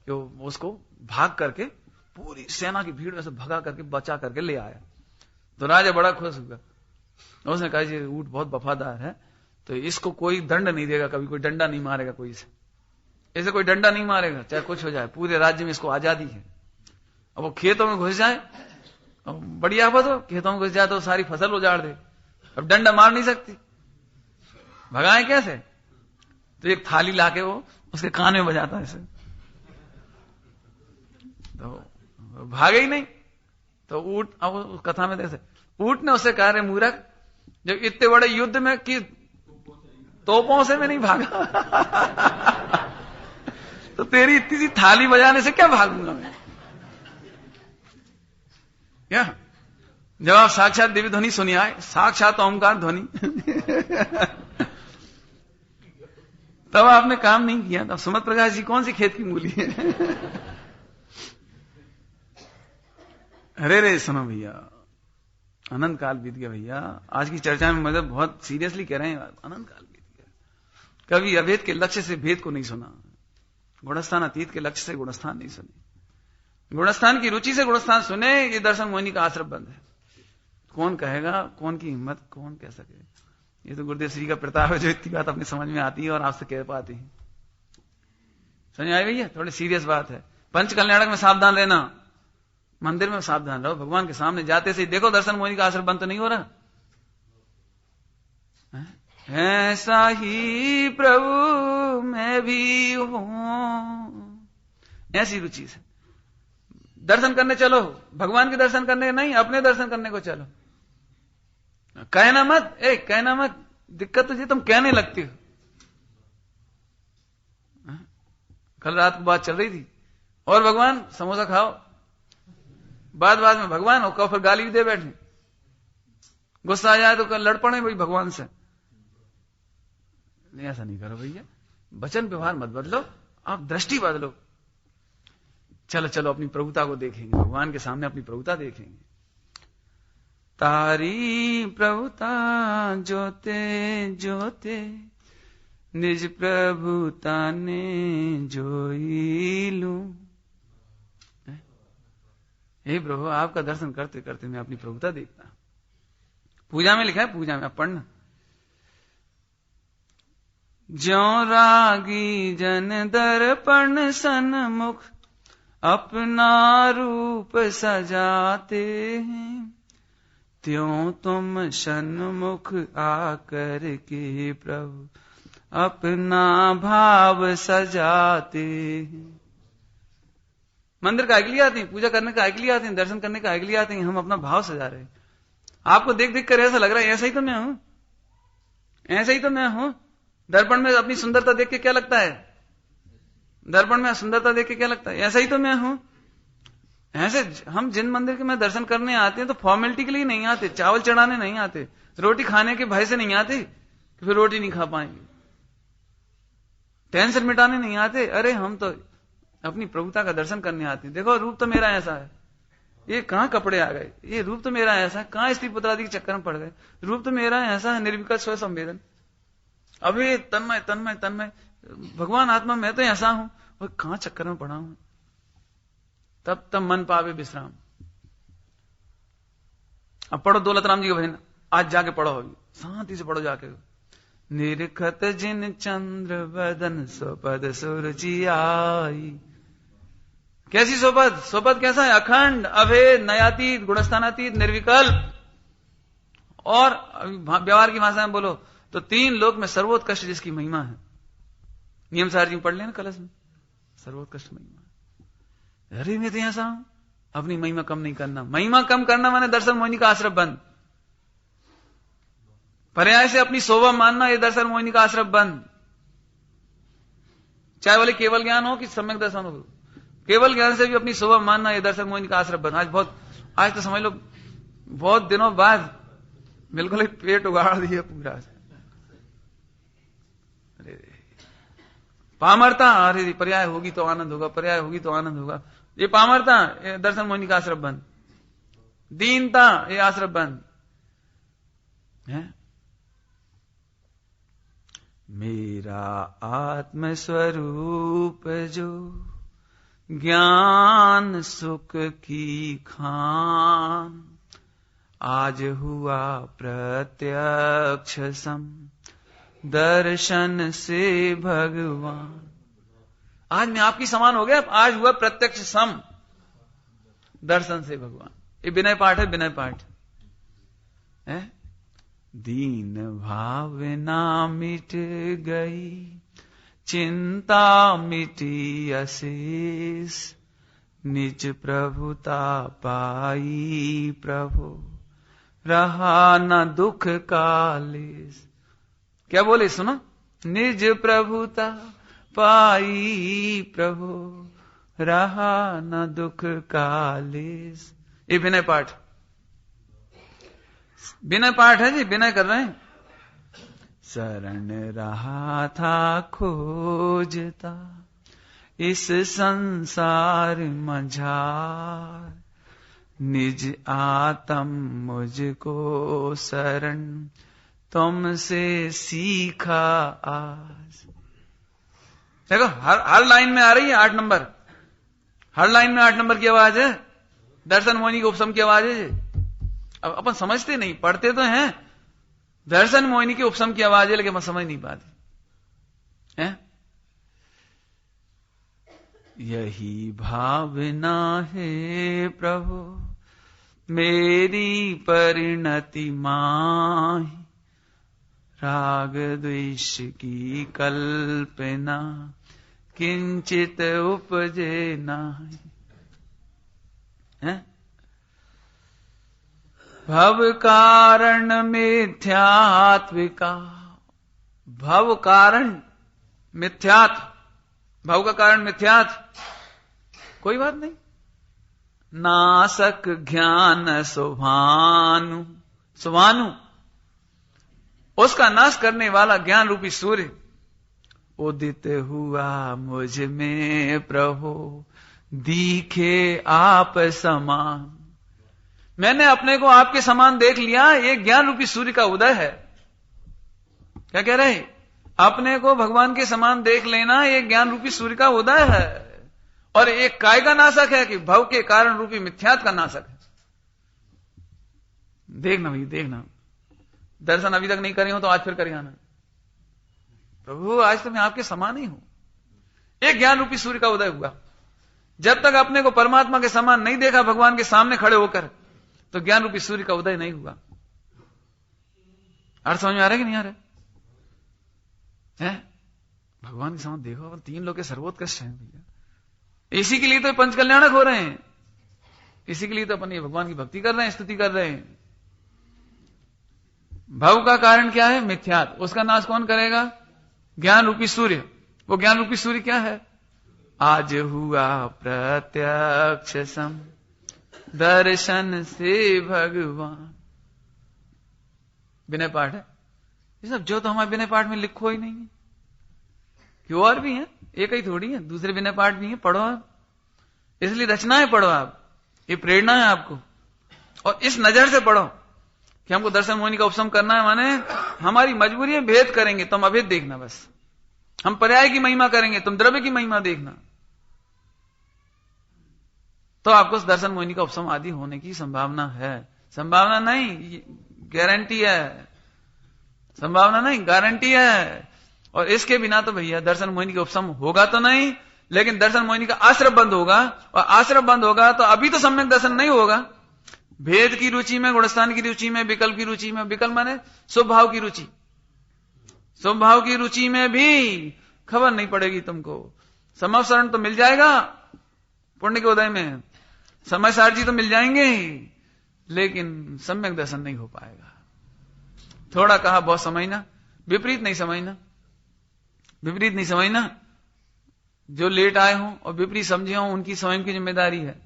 कि वो उसको भाग करके पूरी सेना की भीड़ में से भगा करके बचा करके ले आया। तो राजा बड़ा खुश हुआ, उसने कहा ये ऊंट बहुत वफादार है, तो इसको कोई दंड नहीं देगा, कभी कोई डंडा नहीं मारेगा, कोई इसे कोई डंडा नहीं मारेगा, चाहे कुछ हो जाए, पूरे राज्य में इसको आजादी है। अब वो खेतों में घुस जाए, बड़ी आफत हो, खेतों में घुस जाए तो सारी फसल उजाड़ दे, अब डंडा मार नहीं सकती, भगाए कैसे? तो एक थाली लाके वो उसके कान में बजाता है, ऐसे तो भागे ही नहीं। तो ऊंट, अब उस कथा में जैसे ऊंट ने उससे कहा, रे मूर्ख, जब इतने बड़े युद्ध में कि तोपों से मैं नहीं भागा तो तेरी इतनी सी थाली बजाने से क्या भागूंगा मैं? क्या जब आप साक्षात दिव्य ध्वनि सुनी आए, साक्षात ओंकार ध्वनि तब आपने काम नहीं किया। तब सुमत प्रकाश जी कौन सी खेत की मूली है? अरे सुनो भैया, अनंत काल बीत गया भैया। आज की चर्चा में मतलब बहुत सीरियसली कह रहे हैं, अनंत काल बीत गया। कभी अभेद के लक्ष्य से भेद को नहीं सुना, गुणस्थान अतीत के लक्ष्य से गुणस्थान नहीं सुने, गुणस्थान की रुचि से गुणस्थान सुने, ये दर्शन मोहिनी का आश्रम बंद है। कौन कहेगा, कौन की हिम्मत, कौन कह सके? ये तो गुरुदेव श्री का प्रताप है जो इतनी बात अपनी समझ में आती है और आपसे कह पाते हैं। समझ आए भैया? थोड़ी सीरियस बात है। पंच कल्याणक में सावधान रहना, मंदिर में सावधान रहो, भगवान के सामने जाते से देखो दर्शन मोहिनी का आश्रम बंद तो नहीं हो रहा। ऐसा ही प्रभु मैं भी हूं, ऐसी रुचि से दर्शन करने चलो, भगवान के दर्शन करने नहीं, अपने दर्शन करने को चलो। कहना मत, कहना मत, दिक्कत तुझे, तुम कहने लगती हो। कल रात को बात चल रही थी, और भगवान समोसा खाओ, बाद में भगवान हो, फिर गाली भी दे बैठे। गुस्सा आ जाए तो लड़ पड़े भाई भगवान से। नहीं, ऐसा नहीं करो भैया, वचन व्यवहार मत बदलो, आप दृष्टि बदलो। चलो चलो अपनी प्रभुता को देखेंगे, भगवान के सामने अपनी प्रभुता देखेंगे। तारी प्रभुता जोते जोते निज प्रभुता ने जोई लूं। हे प्रभु, आपका दर्शन करते करते मैं अपनी प्रभुता देखता। पूजा में लिखा है, पूजा में आप पढ़ना, ज्यों रागी जन दर्पण सन्मुख अपना रूप सजाते हैं, त्यों तुम सन्मुख आकर के प्रभु अपना भाव सजाते हैं। मंदिर का के लिए आते हैं, पूजा करने का के लिए आते हैं, दर्शन करने का के लिए आते हैं, हम अपना भाव सजा रहे हैं। आपको देख देख कर ऐसा लग रहा है ऐसा ही तो मैं हूं, ऐसा ही तो मैं हूं। दर्पण में अपनी सुंदरता देख के क्या लगता है? दर्पण में सुंदरता देख के क्या लगता है? ऐसा ही तो मैं हूं। ऐसे हम जिन मंदिर के में दर्शन करने आते हैं तो फॉर्मेलिटी के लिए नहीं आते, चावल चढ़ाने नहीं आते, रोटी खाने के भय से नहीं आते कि फिर रोटी नहीं खा पाएंगे, टेंशन मिटाने नहीं आते। अरे हम तो अपनी प्रभुता का दर्शन करने आते हैं। देखो रूप तो मेरा ऐसा है, ये कहां कपड़े आ गए, ये रूप तो मेरा ऐसा है, कहां स्त्री पुत्रादि के चक्कर में पड़ गए, रूप तो मेरा ऐसा है, निर्विकार स्व संवेदन, अभी तन्मय तन्मय तन्मय भगवान आत्मा मैं तो ऐसा हूं, और कहां चक्कर में पड़ा हूं। तब तब मन पावे विश्राम। अब पढ़ो दौलत राम जी का भजन, आज जाके पढ़ो, अभी शांति से पढ़ो जाके। निरखत जिन चंद्र वदन स्वपद सुरजी आई। कैसी स्वपद? स्वपद कैसा है? अखंड, अभेद, नयातीत, गुणस्थानातीत, निर्विकल्प। और व्यवहार की भाषा में बोलो तो 3 लोक में सर्वोत्कृष्ट जिसकी महिमा है। नियम सार जी पढ़ लेना कलश में, सर्वोत्कृष्ट महिमा। अरे मैं तो ऐसा हूं, अपनी महिमा कम नहीं करना। महिमा कम करना माने दर्शन मोहिनी का आश्रय बंद। पर्याय से अपनी शोभा मानना, ये दर्शन मोहिनी का आश्रय बंद। चाहे बोले केवल ज्ञान हो कि सम्यक दर्शन हो, केवल ज्ञान से भी अपनी शोभा मानना, ये दर्शन मोहिनी का आश्रय बंद। आज तो समझ लो बहुत दिनों बाद बिल्कुल एक पेट उगाड़ दिया पूरा। अरे पामरता, अरे पर्याय होगी तो आनंद होगा, पर्याय होगी तो आनंद होगा। ये पामरता, ये दर्शन मोहिनी का आश्रय बंद। दीनता, ये आश्रय बंद है। मेरा आत्म स्वरूप जो ज्ञान सुख की खान, आज हुआ प्रत्यक्ष सम दर्शन से भगवान। आज मैं आपकी समान हो गया, आज हुआ प्रत्यक्ष सम दर्शन से भगवान। ये विनय पाठ है, विनय पाठ है। दीन भावना मिट गई, चिंता मिटी अशेष, निज प्रभुता पाई प्रभु, रहा न दुख कालेश। क्या बोले सुनो, निज प्रभुता पाई प्रभु, रहा न दुख कालेश। ये विनय पाठ, विनय पाठ है जी, विनय कर रहे हैं। शरण रहा था खोजता इस संसार मझार, निज आत्म मुझको शरण तुमसे सीखा आज। देखो हर लाइन में आ रही है 8 नंबर, हर लाइन में 8 नंबर की आवाज है, दर्शन मोहिनी के उपसम की आवाज है। अब अपन समझते नहीं, पढ़ते तो हैं, दर्शन मोहिनी के उपसम की आवाज है, लेकिन मैं समझ नहीं पाते हैं। यही भावना है प्रभु मेरी परिणति माही, राग द्वेष की कल्पना किंचित उपजे नाही। भव कारण मिथ्यात्विका, भव कारण मिथ्यात्व, भव का कारण मिथ्यात्व, कोई बात नहीं। नासक ज्ञान सुभानु सुवानु, उसका नाश करने वाला ज्ञान रूपी सूर्य उदित हुआ मुझ में प्रभु, दिखे आप समान। मैंने अपने को आपके समान देख लिया, ये ज्ञान रूपी सूर्य का उदय है। क्या कह रहे? अपने को भगवान के समान देख लेना, ये ज्ञान रूपी सूर्य का उदय है। और एक काय का नाशक है कि भव के कारण रूपी मिथ्यात का नाशक है। देखना भाई, देखना। दर्शन अभी तक नहीं करे हो तो आज फिर करे आना। प्रभु आज तो मैं आपके समान ही हूं। एक ज्ञान रूपी सूर्य का उदय हुआ। जब तक अपने को परमात्मा के समान नहीं देखा भगवान के सामने खड़े होकर, तो ज्ञान रूपी सूर्य का उदय नहीं हुआ। अर्थ समझ में आ रहा है कि नहीं आ रहा है? भगवान के समान देखो, अपन 3 लोग के सर्वोत्कृष्ट हैं भैया। इसी के लिए तो पंच कल्याणक हो रहे हैं, इसी के लिए तो अपन ये भगवान की भक्ति कर रहे हैं, स्तुति कर रहे हैं। भव का कारण क्या है? मिथ्यात। उसका नाश कौन करेगा? ज्ञान रूपी सूर्य। वो ज्ञान रूपी सूर्य क्या है? आज हुआ प्रत्यक्ष सम दर्शन से भगवान। विनय पाठ है ये सब। जो तो हमारे विनय पाठ में लिखो ही नहीं है, क्यों? और भी है, एक ही थोड़ी है, दूसरे विनय पाठ भी है। पढ़ो आप, इसलिए रचनाएं पढ़ो आप, ये प्रेरणा है आपको। और इस नजर से पढ़ो कि हमको दर्शन मोहिनी का उपशम करना है, माने हमारी मजबूरी है। भेद करेंगे, तुम अभेद देखना बस। हम पर्याय की महिमा करेंगे, तुम द्रव्य की महिमा देखना। तो आपको दर्शन मोहिनी का उपशम आदि होने की संभावना है। संभावना नहीं, गारंटी है। संभावना नहीं, गारंटी है। और इसके बिना तो भैया दर्शन मोहिनी का उपशम होगा तो नहीं, लेकिन दर्शन मोहिनी का आश्रय बंद होगा। और आश्रय बंद होगा तो अभी तो सम्यक दर्शन नहीं होगा। भेद की रुचि में, गुणस्थान की रुचि में, विकल्प की रुचि में, विकल्प माने शुभ भाव की रुचि, शुभ भाव की रुचि में भी खबर नहीं पड़ेगी तुमको। समवसरण तो मिल जाएगा पुण्य के उदय में, समय सारजी तो मिल जाएंगे ही, लेकिन सम्यक दर्शन नहीं हो पाएगा। थोड़ा कहा बहुत समझना, विपरीत नहीं समझना, विपरीत नहीं समझना। जो लेट आए हों और विपरीत समझे हों, उनकी स्वयं की जिम्मेदारी है,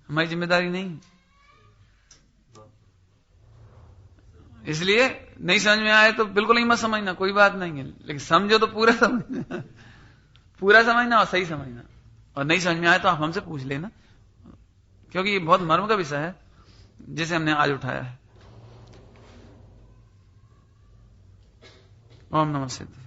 हमारी जिम्मेदारी नहीं। इसलिए नहीं समझ में आए तो बिल्कुल ही मत समझना, कोई बात नहीं है। लेकिन समझो तो पूरा समझना, पूरा समझना और सही समझना। और नहीं समझ में आए तो आप हमसे पूछ लेना, क्योंकि ये बहुत मर्म का विषय है जिसे हमने आज उठाया है। ओम नमः सिद्ध।